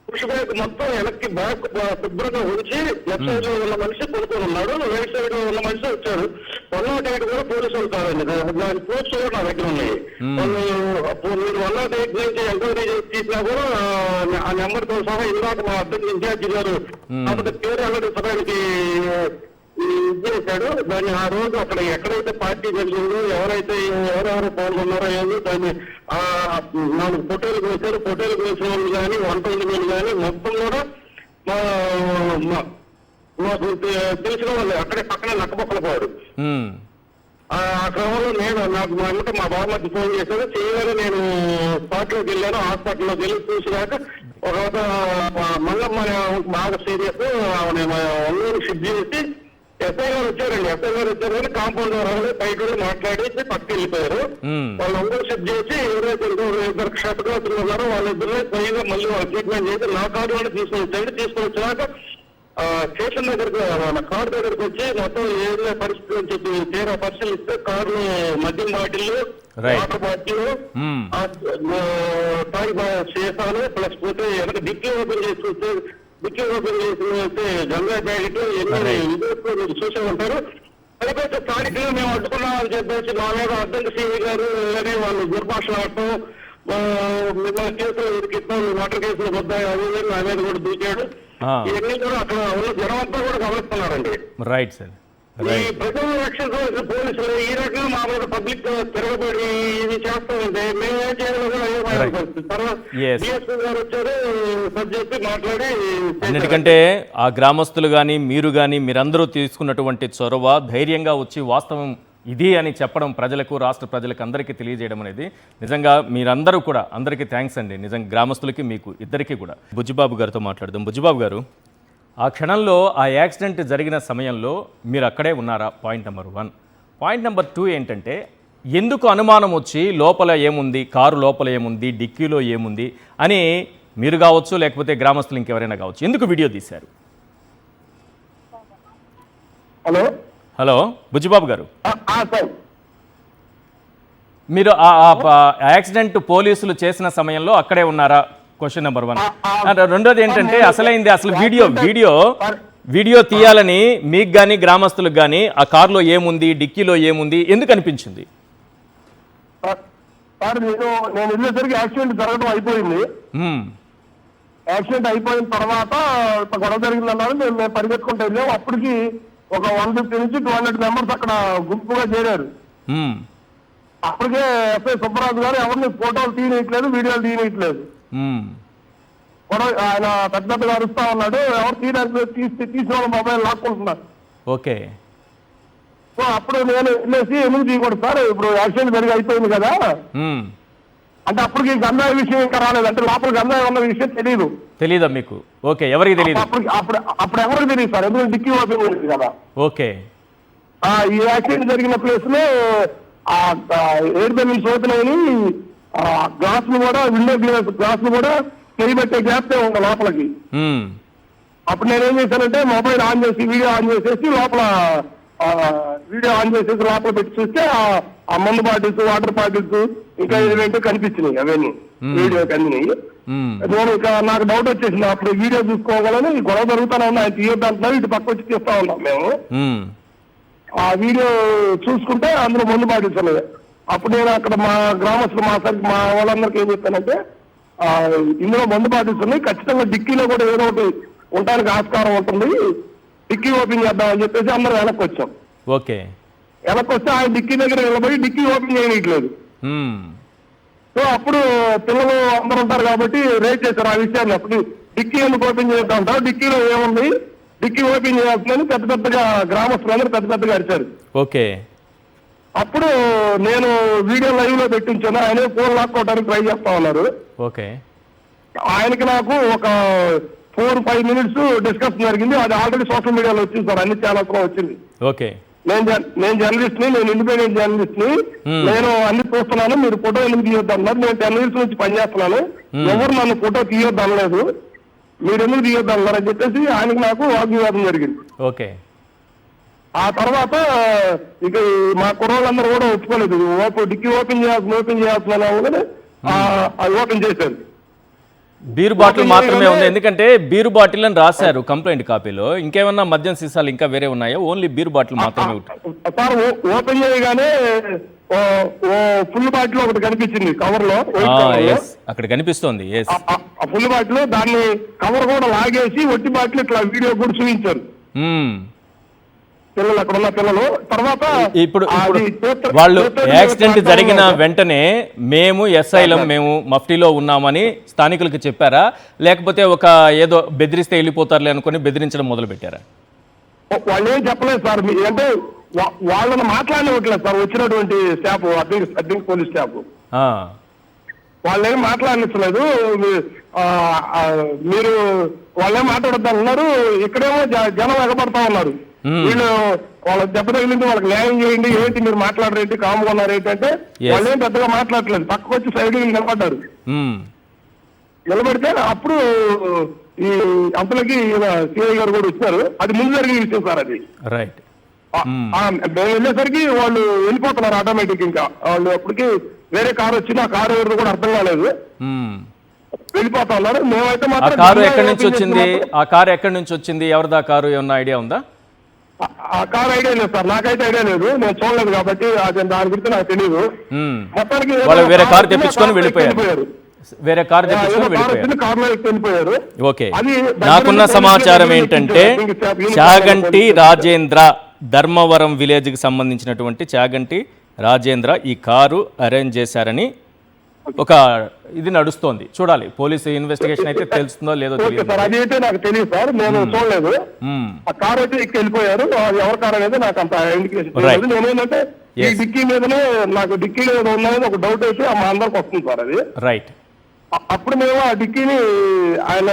పుష్ బ్యాక్ మొత్తం వెనక్కి బ్యాక్ శుభ్రంగా ఉంచి లెఫ్ట్ సైడ్ లో ఉన్న మనిషి కొనుక్కొని ఉన్నాడు, రైట్ సైడ్ లో ఉన్న మనిషి వచ్చాడు. 108 కూడా పోలీసులు కాదండి, దాని ప్రూఫ్స్ కూడా నా దగ్గర ఉన్నాయి. మీరు 108 నుంచి ఎంక్వైరీ తీసినా కూడా ఆ నెంబర్ తో సహా ఇందాక మా అద్దెకి ఇన్ఛార్జి గారు కాకపోతే పేరు వెల్లడించడానికి చేశాడు. దాన్ని ఆ రోజు అక్కడ ఎక్కడైతే పార్టీ జరిగిందో, ఎవరెవరు పాల్గొన్నారో ఏదో దాన్ని 4 ఫోటోలు వేశారు. ఫోటోలు వేసిన వాళ్ళు కానీ 120 కానీ మొత్తం కూడా మాకు తెలిసిన వాళ్ళు అక్కడే పక్కన నక్కపక్కలపోయాడు. ఆ క్రమంలో నాకు మా బావమర్ది ఫోన్ చేశాడు. చేయగానే నేను స్పాట్ లోకి వెళ్ళాను. హాస్పిటల్లోకి వెళ్ళి చూసినాక ఒక మల్లమ్మ బాగా సీరియస్ ఒంగోలు షిఫ్ట్ చేసి ఎస్ఐ గారు వచ్చారండి. ఎస్ఐ గారు వచ్చారని కాంపౌండ్ వాళ్ళు బయట మాట్లాడేసి పక్కకి వెళ్ళిపోయారు. వాళ్ళు ఒంగోలు షిఫ్ట్ చేసి ఎవరైతే 2 క్షతగాతులు ఉన్నారో వాళ్ళిద్దరు పైగా మళ్ళీ వాళ్ళు ట్రీట్మెంట్ చేసి నా కారు వాళ్ళు తీసుకొని వచ్చాడు. తీసుకొని వచ్చాక స్టేషన్ దగ్గరకు కారు దగ్గరకు వచ్చి మొత్తం ఏదో పరిస్థితి అని చెప్పి తీరా పరిశీలిస్తే కారు మద్యం బాటిల్, వాటర్ బాటిల్, టాయ్ చేశాను. ప్లస్ పోతే వెనక డిక్కీ ఓపెన్ చేసి చూస్తే గంగా ప్యాకెట్ మీరు చూసే ఉంటారు. పైపైతే స్థానికులు మేము అడ్డుకున్నామని చెప్పేసి మా మీద అద్దంకి సివి గారు అనే వాళ్ళు దుర్భాషలు ఆడటం, మిమ్మల్ని కేసులు ఇరికిస్తాం, వాటర్ కేసులు వద్దాయి అది నా మీద కూడా దూకాడు. ఇవన్నీ కూడా అక్కడ ఉన్న జనమంతా కూడా గమనిస్తున్నారండి. Right sir. ఈ ప్రజలు రక్షించవలసిన పోలీసులు ఈ రకంగా మా మీద పబ్లిక్ తిరగబడి ఇది చేస్తూ ఉంటే మేము ఏం చేయాలో కూడా డిఎస్పీ గారు వచ్చారు, సబ్ చెప్పి మాట్లాడి. అన్నిటికంటే ఆ గ్రామస్తులు కానీ మీరు కానీ మీరందరూ తీసుకున్నటువంటి చొరవ, ధైర్యంగా వచ్చి వాస్తవం ఇది అని చెప్పడం ప్రజలకు, రాష్ట్ర ప్రజలకు అందరికీ తెలియజేయడం అనేది నిజంగా మీరందరూ కూడా అందరికీ థ్యాంక్స్ అండి. నిజంగా గ్రామస్తులకి మీకు ఇద్దరికీ కూడా. బుజ్జిబాబు గారితో మాట్లాడదాం. బుజ్జిబాబు గారు, ఆ క్షణంలో ఆ యాక్సిడెంట్ జరిగిన సమయంలో మీరు అక్కడే ఉన్నారా? Point number 1. పాయింట్ నెంబర్ 2 ఏంటంటే, ఎందుకు అనుమానం వచ్చి లోపల ఏముంది, కారు లోపల ఏముంది, డిక్కీలో ఏముంది అని మీరు కావచ్చు, లేకపోతే గ్రామస్తులు ఇంకెవరైనా కావచ్చు, ఎందుకు వీడియో తీశారు? హలో బుజ్జిబాబు గారు, మీరు ఆ యాక్సిడెంట్ పోలీసులు చేసిన సమయంలో అక్కడే ఉన్నారా? Question number 1. రెండోది ఏంటంటే, అసలు వీడియో తీయాలని మీకు కానీ గ్రామస్తులకు కానీ ఆ కారులో ఏముంది, డిక్కీలో ఏముంది ఎందుకు అనిపించింది? సార్ నేను వెళ్ళేసరికి యాక్సిడెంట్ జరగడం అయిపోయింది. యాక్సిడెంట్ అయిపోయిన తర్వాత గొడవ జరిగిందన్నారు. మేము పరిగెత్తుకుంటూ వెళ్ళాము. అప్పటికి ఒక 150 నుంచి 200 మెంబర్స్ అక్కడ గుంపుగా చేరారు. అప్పటికే ఎస్ఐ సుబ్బరాజు గారు ఎవరిని ఫోటోలు తీయట్లేదు, వీడియోలు తీయట్లేదు. ఆయన పెద్దగా అరుస్తా ఉన్నాడు. ఎవరు తీయడానికి తీసిన వాళ్ళ మొబైల్ లాక్కుంటున్నారు. ఓకే. సో అప్పుడు నేను వెళ్ళేసి ఎందుకు తీయకూడదు సార్, ఇప్పుడు యాక్సిడెంట్ జరిగి అయిపోయింది కదా అంటే అప్పటికి గంజాయి విషయం ఇంకా రాలేదు. అంటే లోపల గంజాయి ఉన్న విషయం తెలీదా మీకు? ఓకే, ఎవరికి తెలియదు? అప్పుడు ఎవరికి తెలియదు సార్, ఎందుకంటే డిక్కీ ఓపెన్ ఉంది కదా. ఓకే. ఈ యాక్సిడెంట్ జరిగిన ప్లేస్ లో ఎయిర్ బెలూన్స్ ఓపెన్ అయినాయి. గ్లాస్ ను కూడా, విండో గ్లాస్ ను కూడా చేయబెట్టే గ్యాప్ ఉంది లోపలికి. అప్పుడు నేనేం చేశానంటే మొబైల్ ఆన్ చేసి వీడియో ఆన్ చేసేసి లోపల వీడియో ఆన్ చేసేసి లోపల పెట్టి చూస్తే ఆ మందు బాటిల్స్, వాటర్ బాటిల్స్ ఇంకా ఏవేంటో కనిపించినాయి. అవన్నీ వీడియోకి అందినాయి. నేను ఇక నాకు డౌట్ వచ్చేసింది. అప్పుడు వీడియో చూసుకోగలని గొడవ జరుగుతానే ఉంది. ఆయన తీయొద్దు అంటున్నారు, ఇటు పక్క వచ్చి తీస్తా ఉన్నాం మేము. ఆ వీడియో చూసుకుంటే అందులో మందు బాటిల్స్ ఉన్నాయి. అప్పుడు నేను అక్కడ మా గ్రామస్తులు మా వాళ్ళందరికీ ఏం చెప్తానంటే ఇందులో మందు బాటిల్స్ ఉన్నాయి, ఖచ్చితంగా డిక్కీలో కూడా ఏదో ఒకటి ఉండడానికి ఆస్కారం ఉంటుంది, డిక్కీ ఓపెన్ చేద్దామని చెప్పేసి అందరూ వెనక్కి వచ్చాం. ఓకే, వెనక్కి వస్తే ఆయన డిక్కీ దగ్గర నిలబడి డిక్కీ ఓపెన్ చేయట్లేదు. సో అప్పుడు పిల్లలు అందరూ ఉంటారు కాబట్టి రేట్ చేశారు ఆ విషయాన్ని. అప్పుడు డిక్కీ ఎందుకు ఓపెన్ చేద్దాం అంటారు, డిక్కీలో ఏముంది, డిక్కీ ఓపెన్ చేయాల్సిందని పెద్ద పెద్దగా గ్రామస్తులందరూ పెద్ద పెద్దగా అరిచారు. ఓకే, అప్పుడు నేను వీడియో లైవ్ లో పెట్టించాను. ఆయన ఫోన్ లాక్కోవడానికి ట్రై చేస్తా ఉన్నారు. ఓకే, ఆయనకి నాకు ఒక 4-5 minutes డిస్కషన్ జరిగింది. అది ఆల్రెడీ సోషల్ మీడియాలో వచ్చింది సార్, అన్ని ఛానల్స్ లో వచ్చింది. ఓకే, నేను జర్నలిస్ట్ ని, నేను ఇండిపెండెంట్ జర్నలిస్ట్ ని, నేను అన్ని చూస్తున్నాను, మీరు ఫోటో ఎందుకు తీయొద్దు అన్నారు. నేను 10 years నుంచి పనిచేస్తున్నాను, ఎవరు నన్ను ఫోటో తీయొద్దు అనలేదు, మీరు ఎందుకు తీయొద్దు అన్నారు అని చెప్పేసి ఆయనకి నాకు వాగ్వివాదం జరిగింది. ఓకే, ఆ తర్వాత ఇక మా కుర్రోళ్ళందరూ కూడా ఒప్పుకోలేదు. డిక్కీ ఓపెన్ చేయాల్సిన అది ఓపెన్ చేశారు. బీరు బాటిల్ మాత్రమే ఉంది, ఎందుకంటే బీరు బాటిల్ అని రాశారు కంప్లైంట్ కాపీలో. ఇంకేమన్నా మద్యం సీసాలు ఇంకా వేరే ఉన్నాయా? ఓన్లీ బీరు బాటిల్ మాత్రమే సార్. ఓపెన్ చేయగానే ఫుల్ బాటిల్ ఒకటి కనిపించింది కవర్ లో, అక్కడ కనిపిస్తోంది. ఫుల్ బాటిల్, దాన్ని కవర్ కూడా లాగేసి ఒట్టి బాటిల్ ఇట్లా వీడియో కూడా చూపించారు పిల్లలు, అక్కడ ఉన్న పిల్లలు. తర్వాత ఇప్పుడు వాళ్ళు యాక్సిడెంట్ జరిగిన వెంటనే మేము ఎస్ఐలం, మేము మఫ్టీలో ఉన్నామని స్థానికులకు చెప్పారా, లేకపోతే ఒక ఏదో బెదిరిస్తే వెళ్ళిపోతారులే అనుకుని బెదిరించడం మొదలు పెట్టారా? వాళ్ళు ఏం చెప్పలేదు సార్. అంటే వాళ్ళని మాట్లాడనివ్వట్లేదు సార్ వచ్చినటువంటి స్టాఫ్, అద్దెంకి పోలీస్ స్టాఫ్. వాళ్ళేం మాట్లాడనిచ్చలేదు. మీరు వాళ్ళేం మాట్లాడద్దు అన్నారు. ఇక్కడేమో జనం ఎగబడతా ఉన్నారు. వీళ్ళు వాళ్ళ దెబ్బ తగిలింది, వాళ్ళకి న్యాయం చేయండి, ఏంటి మీరు మాట్లాడరేంటి, కాముగా ఉన్నారు ఏంటంటే వాళ్ళేం పెద్దగా మాట్లాడలేదు. పక్కకు వచ్చి సైడ్ నిలబడ్డారు. నిలబడితే అప్పుడు ఈ అంతలకి సిఐ గారు కూడా వచ్చారు. అది ముందు జరిగిన విషయం సార్ అది. రైట్. మేము వెళ్ళేసరికి వాళ్ళు వెళ్ళిపోతున్నారు ఆటోమేటిక్. ఇంకా వాళ్ళు అప్పటికి వేరే కారు వచ్చింది, ఆ కారు ఎవరిది కూడా అర్థం కాలేదు, వెళ్ళిపోతా ఉన్నారు. మేమైతే మాత్రం కారు ఎక్కడి నుంచి వచ్చింది, ఆ కారు ఎక్కడి నుంచి వచ్చింది, ఎవరిదా కారు, ఏమన్నా ఐడియా ఉందా? ఆ కారు ఐడియా లేదు సార్, నాకైతే ఐడియా లేదు, నేను చూడలేదు కాబట్టి దాని గురించి నాకు తెలియదు. మొత్తానికి వేరే కారు తెప్పించుకొని వెళ్ళిపోయారు. వేరే కారు తెప్పించుకొని వెళ్ళిపోయారు. ఓకే, నాకున్న సమాచారం ఏంటంటే చాగంటి రాజేంద్ర, ధర్మవరం విలేజ్ కి సంబంధించినటువంటి చాగంటి రాజేంద్ర ఈ కారు అరేంజ్ చేశారని ఒక ఇది నడుస్తోంది. చూడాలి, పోలీసు ఇన్వెస్టిగేషన్ అయితే తెలుస్తుందో లేదో తెలియదు. అది అయితే నాకు తెలియదు సార్, నేను చూడలేదు. ఆ కారు అయితే ఇక్కడ వెళ్ళిపోయారు. ఎవరి కారు అనేది నాకు అంత ఇండికేషన్. నేనేంటంటే ఈ డిక్కీ మీదనే నాకు డిక్కీలో ఏదో ఉన్నది ఒక డౌట్ అయితే మా అందరికి వస్తుంది సార్ అది. రైట్. అప్పుడు మేము ఆ డిక్కీని ఆయన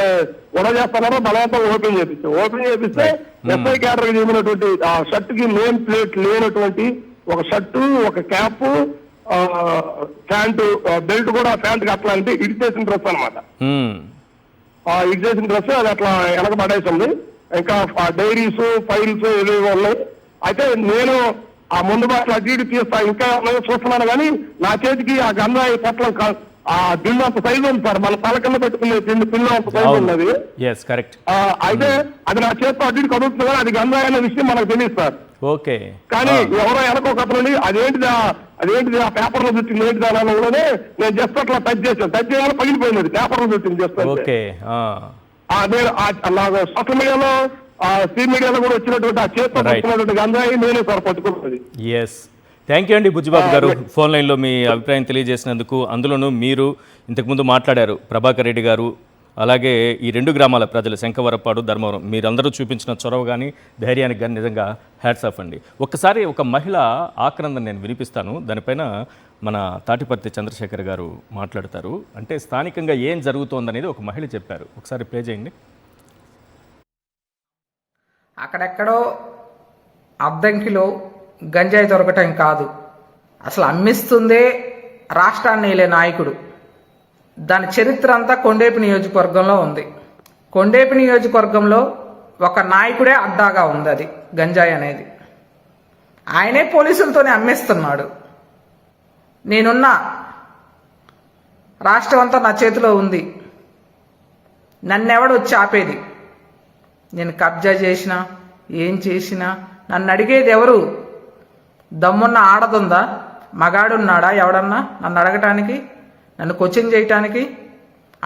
గొడవ చేస్తున్నారో బలవంతం ఓపెన్ చేపిస్తే ఎస్ఐ క్యాడర్ చెందినటువంటి ఆ షర్ట్ కి నేమ్ ప్లేట్ లేనటువంటి ఒక షర్టు, ఒక క్యాప్, ప్యాంటు, బెల్ట్ కూడా ప్యాంట్ కి అట్లా అంటే ఇడి చేసిన డ్రెస్ అనమాట. ఇడి చేసిన డ్రెస్ అది అట్లా వెనక పడేసింది. ఇంకా డైరీస్, ఫైల్స్ ఏవేవో ఉన్నాయి. అయితే నేను ఆ ముందు బాటలు అటు ఇటు తీస్తా ఇంకా చూస్తున్నాను కానీ నా చేతికి ఆ గంధాయి పొట్లం ఆ బిల్లు అంత సైజు ఉంది సార్, మన తల కింద పెట్టుకునే పిల్లు అంత సైజు ఉన్నది. అయితే అది నా చేతితో అటు ఇటు కదులుతుంది కానీ అది గంధాయి అనే విషయం మనకు తెలియదు సార్. ఓకే, కానీ ఎవరో వెనక ఒక అతను అదేంటిది ఆ పేపర్ లో చుట్టింది ఏంటి దానిలోనే నేను జస్ట్ అట్లా టచ్ చేయగానే పగిలిపోయింది, పేపర్ లో చుట్టింది జస్ట్. నేను నాకు సోషల్ మీడియాలో స్ట్రీమ్ మీడియాలో కూడా వచ్చినటువంటి ఆ చేతితో పట్టుకున్నటువంటి గంజాయి నేనే సార్ పట్టుకున్నది. థ్యాంక్ యూ అండి బుజ్జిబాబు గారు, ఫోన్ లైన్లో మీ అభిప్రాయం తెలియజేసినందుకు. అందులోనూ మీరు ఇంతకుముందు మాట్లాడారు ప్రభాకర్ రెడ్డి గారు, అలాగే ఈ 2 గ్రామాల ప్రజలు శంకవరపాడు, ధర్మవరం, మీరందరూ చూపించిన చొరవ కానీ ధైర్యానికి కానీ నిజంగా హ్యాట్స్ ఆఫ్ అండి. ఒక్కసారి ఒక మహిళ ఆక్రందన నేను వినిపిస్తాను, దానిపైన మన తాటిపర్తి చంద్రశేఖర్ గారు మాట్లాడతారు. అంటే స్థానికంగా ఏం జరుగుతోందనేది ఒక మహిళ చెప్పారు, ఒకసారి ప్లే చేయండి. అక్కడెక్కడో అద్దంకిలో గంజాయి దొరకటం కాదు, అసలు అమ్మిస్తుందే రాష్ట్రాన్ని ఏలే నాయకుడు. దాని చరిత్ర అంతా కొండేపి నియోజకవర్గంలో ఉంది. కొండేపి నియోజకవర్గంలో ఒక నాయకుడే అడ్డాగా ఉంది అది గంజాయి అనేది. ఆయనే పోలీసులతోనే అమ్మేస్తున్నాడు. నేనున్నా, రాష్ట్రం అంతా నా చేతిలో ఉంది, నన్నెవడు వచ్చి ఆపేది? నేను కబ్జా చేసినా ఏం చేసినా నన్ను అడిగేది ఎవరు? దమ్మున్న ఆడదుందా? మగాడున్నాడా ఎవడన్నా నన్ను అడగటానికి, నన్ను క్వశ్చన్ చేయటానికి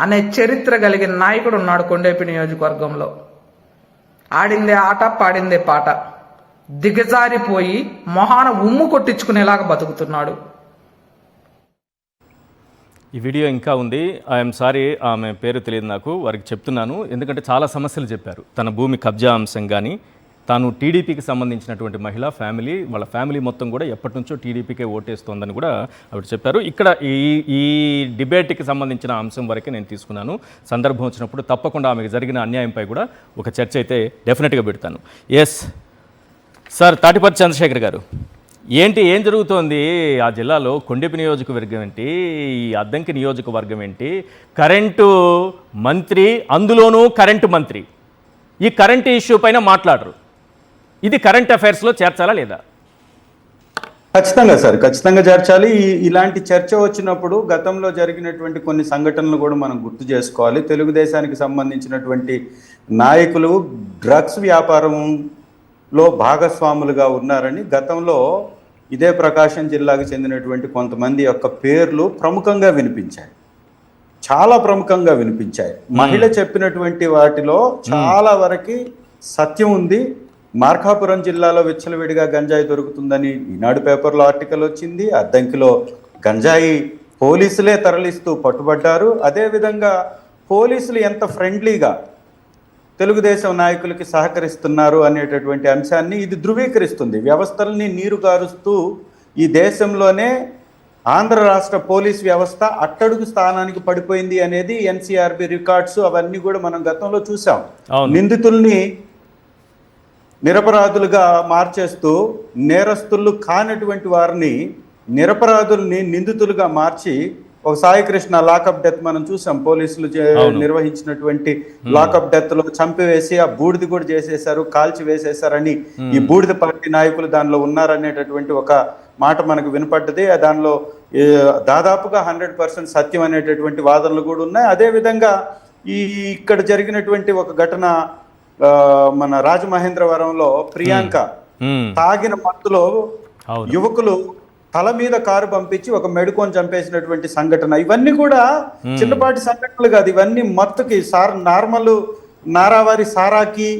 అనే చరిత్ర కలిగిన నాయకుడు ఉన్నాడు కొండేపి నియోజకవర్గంలో. ఆడిందే ఆట, పాడిందే పాట, దిగజారిపోయి మొహాన ఉమ్ము కొట్టించుకునేలాగా బతుకుతున్నాడు. ఈ వీడియో ఇంకా ఉంది. ఐఎమ్ సారీ, ఆమె పేరు తెలియదు నాకు, వారికి చెప్తున్నాను. ఎందుకంటే చాలా సమస్యలు చెప్పారు. తన భూమి కబ్జా అంశం కానీ, తాను టీడీపీకి సంబంధించినటువంటి మహిళా ఫ్యామిలీ, వాళ్ళ ఫ్యామిలీ మొత్తం కూడా ఎప్పటి నుంచో టీడీపీకే ఓటేస్తోందని కూడా ఆవిడ చెప్పారు. ఇక్కడ ఈ డిబేట్కి సంబంధించిన అంశం వరకే నేను తీసుకున్నాను. సందర్భం వచ్చినప్పుడు తప్పకుండా ఆమెకు జరిగిన అన్యాయంపై కూడా ఒక చర్చ అయితే డెఫినెట్గా పెడతాను. ఎస్ సార్, తాటిపర్తి చంద్రశేఖర్ గారు, ఏం జరుగుతోంది ఆ జిల్లాలో? కొండెపి నియోజకవర్గం ఏంటి, ఈ అద్దంకి నియోజకవర్గం ఏంటి? కరెంటు మంత్రి, అందులోనూ కరెంటు మంత్రి ఈ కరెంటు ఇష్యూ పైన మాట్లాడరు. ఇది కరెంట్ అఫైర్స్లో చేర్చాలా లేదా? ఖచ్చితంగా సార్, ఖచ్చితంగా చేర్చాలి. ఇలాంటి చర్చ వచ్చినప్పుడు గతంలో జరిగినటువంటి కొన్ని సంఘటనలు కూడా మనం గుర్తు చేసుకోవాలి. తెలుగుదేశానికి సంబంధించినటువంటి నాయకులు డ్రగ్స్ వ్యాపారంలో భాగస్వాములుగా ఉన్నారని గతంలో ఇదే ప్రకాశం జిల్లాకు చెందినటువంటి కొంతమంది యొక్క పేర్లు ప్రముఖంగా వినిపించాయి, చాలా ప్రముఖంగా వినిపించాయి. మహిళ చెప్పినటువంటి వాటిలో చాలా వరకు సత్యం ఉంది. మార్కాపురం జిల్లాలో విచ్చలవిడిగా గంజాయి దొరుకుతుందని ఈనాడు పేపర్లో ఆర్టికల్ వచ్చింది. అద్దంకిలో గంజాయి పోలీసులే తరలిస్తూ పట్టుబడ్డారు. అదేవిధంగా పోలీసులు ఎంత ఫ్రెండ్లీగా తెలుగుదేశం నాయకులకి సహకరిస్తున్నారు అనేటటువంటి అంశాన్ని ఇది ధృవీకరిస్తుంది. వ్యవస్థల్ని నీరు గారుస్తూ ఈ దేశంలోనే ఆంధ్ర రాష్ట్ర పోలీస్ వ్యవస్థ అట్టడుగు స్థానానికి పడిపోయింది అనేది ఎన్సీఆర్బి రికార్డ్స్ అవన్నీ కూడా మనం గతంలో చూసాం. నిందితుల్ని నిరపరాధులుగా మార్చేస్తూ నేరస్తులు కానటువంటి వారిని నిరపరాధుల్ని నిందితులుగా మార్చి ఒక సాయికృష్ణ లాకప్ డెత్ మనం చూసాం. పోలీసులు నిర్వహించినటువంటి లాకప్ డెత్ లో చంపివేసి ఆ బూడిద కూడా చేసేశారు, కాల్చి వేసేశారని ఈ బూడిద పార్టీ నాయకులు దానిలో ఉన్నారనేటటువంటి ఒక మాట మనకు వినపడ్డది. దానిలో దాదాపుగా 100% సత్యం అనేటటువంటి వాదనలు కూడా ఉన్నాయి. అదేవిధంగా ఇక్కడ జరిగినటువంటి ఒక ఘటన మన రాజమహేంద్రవరంలో ప్రియాంక తాగిన మత్తులో యువకులు తల మీద కారు పంపించి ఒక మెడుకోని చంపేసినటువంటి సంఘటన. ఇవన్నీ కూడా చిన్నపాటి సంఘటనలు కాదు, ఇవన్నీ మత్తుకి నార్మల్ నారావారి సారాకి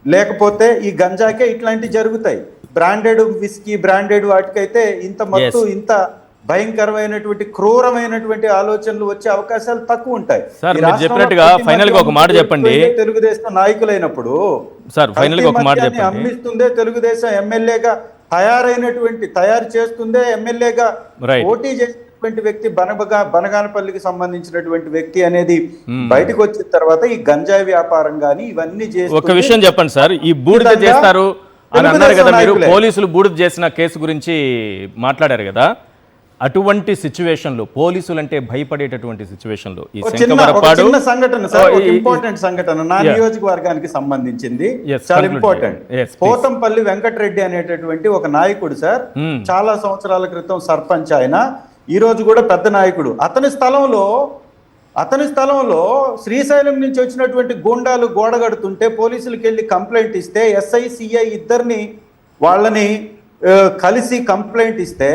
లేకపోతే ఈ గంజాకే ఇట్లాంటివి జరుగుతాయి. బ్రాండెడ్ విస్కీ, బ్రాండెడ్ వాటికైతే ఇంత మత్తు, ఇంత భయంకరమైనటువంటి క్రూరమైనటువంటి ఆలోచనలు వచ్చే అవకాశాలు తక్కువ ఉంటాయి. తెలుగుదేశం నాయకులైనప్పుడు అమ్మిస్తుందే తెలుగుదేశం ఎమ్మెల్యేగా తయారు చేస్తుందే ఎమ్మెల్యేగా పోటీ చేసినటువంటి వ్యక్తి బనగానపల్లికి సంబంధించినటువంటి వ్యక్తి అనేది బయటకు వచ్చిన తర్వాత ఈ గంజాయి వ్యాపారం గాని ఇవన్నీ చేసి ఒక విషయం చెప్పండి సార్, ఈ బూడిద చేస్తారు అని అన్నారు కదా మీరు, పోలీసులు బూడిద చేసిన కేసు గురించి మాట్లాడారు కదా. అటువంటి సిచ్యువేషన్ లో పోలీసులు అంటే భయపడేటటువంటి సిచ్యువేషన్ లో ఈ చిన్న సంఘటన సార్, ఇంపార్టెంట్ సంఘటన నా నియోజకవర్గానికి సంబంధించింది, చాలా ఇంపార్టెంట్. పోతంపల్లి వెంకటరెడ్డి అనేటటువంటి ఒక నాయకుడు సార్, చాలా సంవత్సరాల క్రితం సర్పంచ్, ఆయన ఈ రోజు కూడా పెద్ద నాయకుడు. అతని స్థలంలో శ్రీశైలం నుంచి వచ్చినటువంటి గూండాలు గోడగడుతుంటే పోలీసులకు వెళ్ళి కంప్లైంట్ ఇస్తే ఎస్ఐ సిఐ ఇద్దరిని వాళ్ళని కలిసి కంప్లైంట్ ఇస్తే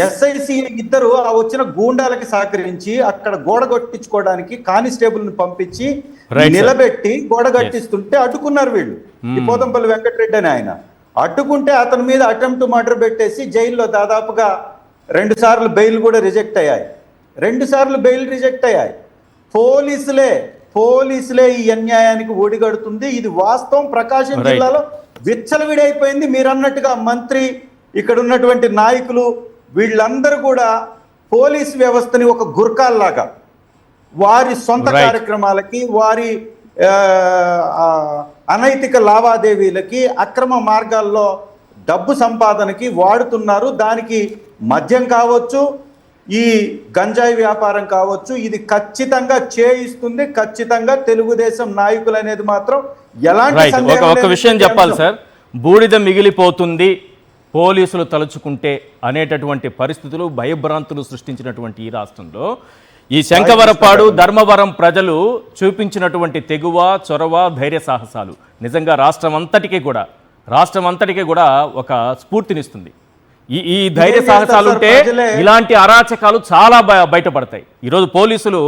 ఎస్ఐసి ఇద్దరు ఆ వచ్చిన గూండాలకి సహకరించి అక్కడ గోడ కట్టించుకోవడానికి కానిస్టేబుల్ ని పంపించి నిలబెట్టి గోడ కట్టిస్తుంటే అడ్డుకున్నారు వీళ్ళు. ఈ పోతంపల్లి వెంకటరెడ్డి అని ఆయన అడ్డుకుంటే అతని మీద అటెంప్ట్ మర్డర్ పెట్టేసి జైల్లో దాదాపుగా 2 సార్లు బెయిల్ కూడా రిజెక్ట్ అయ్యాయి. 2 సార్లు బెయిల్ రిజెక్ట్ అయ్యాయి. పోలీసులే ఈ అన్యాయానికి ఒడిగడుతుంది. ఇది వాస్తవం. ప్రకాశం జిల్లాలో విచ్చలవిడైపోయింది. మీరు అన్నట్టుగా మంత్రి, ఇక్కడ ఉన్నటువంటి నాయకులు వీళ్ళందరూ కూడా పోలీస్ వ్యవస్థని ఒక గుర్కాల్లాగా వారి సొంత కార్యక్రమాలకి, వారి అనైతిక లావాదేవీలకి, అక్రమ మార్గాల్లో డబ్బు సంపాదనకి వాడుతున్నారు. దానికి మద్యం కావచ్చు, ఈ గంజాయి వ్యాపారం కావచ్చు, ఇది ఖచ్చితంగా చేయిస్తుంది. ఖచ్చితంగా తెలుగుదేశం నాయకులు అనేది మాత్రం ఎలాంటి రైట్. సందేహం ఒక లేదు. విషయం చెప్పాలి సార్, బూడిద మిగిలిపోతుంది పోలీసులు తలుచుకుంటే అనేటటువంటి పరిస్థితులు, భయభ్రాంతులు సృష్టించినటువంటి ఈ రాష్ట్రంలో ఈ శంకవరపాడు, ధర్మవరం ప్రజలు చూపించినటువంటి తెగువ, చొరవ, ధైర్య సాహసాలు నిజంగా రాష్ట్రం అంతటికీ కూడా ఒక స్ఫూర్తినిస్తుంది. ఈ ధైర్య సాహసాలు ఉంటే ఇలాంటి అరాచకాలు చాలా బయటపడతాయి. ఈరోజు పోలీసులు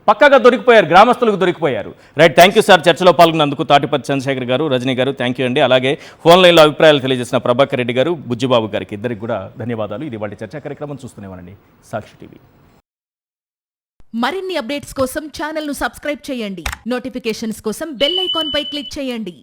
పక్కగా దొరికిపోయారు, గ్రామస్తులకు దొరికిపోయారు. Right, thank you sir. చర్చలో పాల్గొన్నందుకు తాటిపత్తి చంద్రశేఖర్ గారు, రజనీ గారు థ్యాంక్ యూ అండి. అలాగే ఫోన్ లైన్లో అభిప్రాయాలు తెలియజేసిన ప్రభాకర్ రెడ్డి గారు, బుజ్జిబాబు గారికి ఇద్దరికి కూడా ధన్యవాదాలు. ఇది వాటి చర్చా కార్యక్రమం చూస్తూనేవానండి సాక్షి టీవీ. మరిన్ని అప్డేట్స్ కోసం ఛానల్ను సబ్స్క్రైబ్ చేయండి. నోటిఫికేషన్స్ కోసం బెల్ ఐకాన్ పై క్లిక్ చేయండి.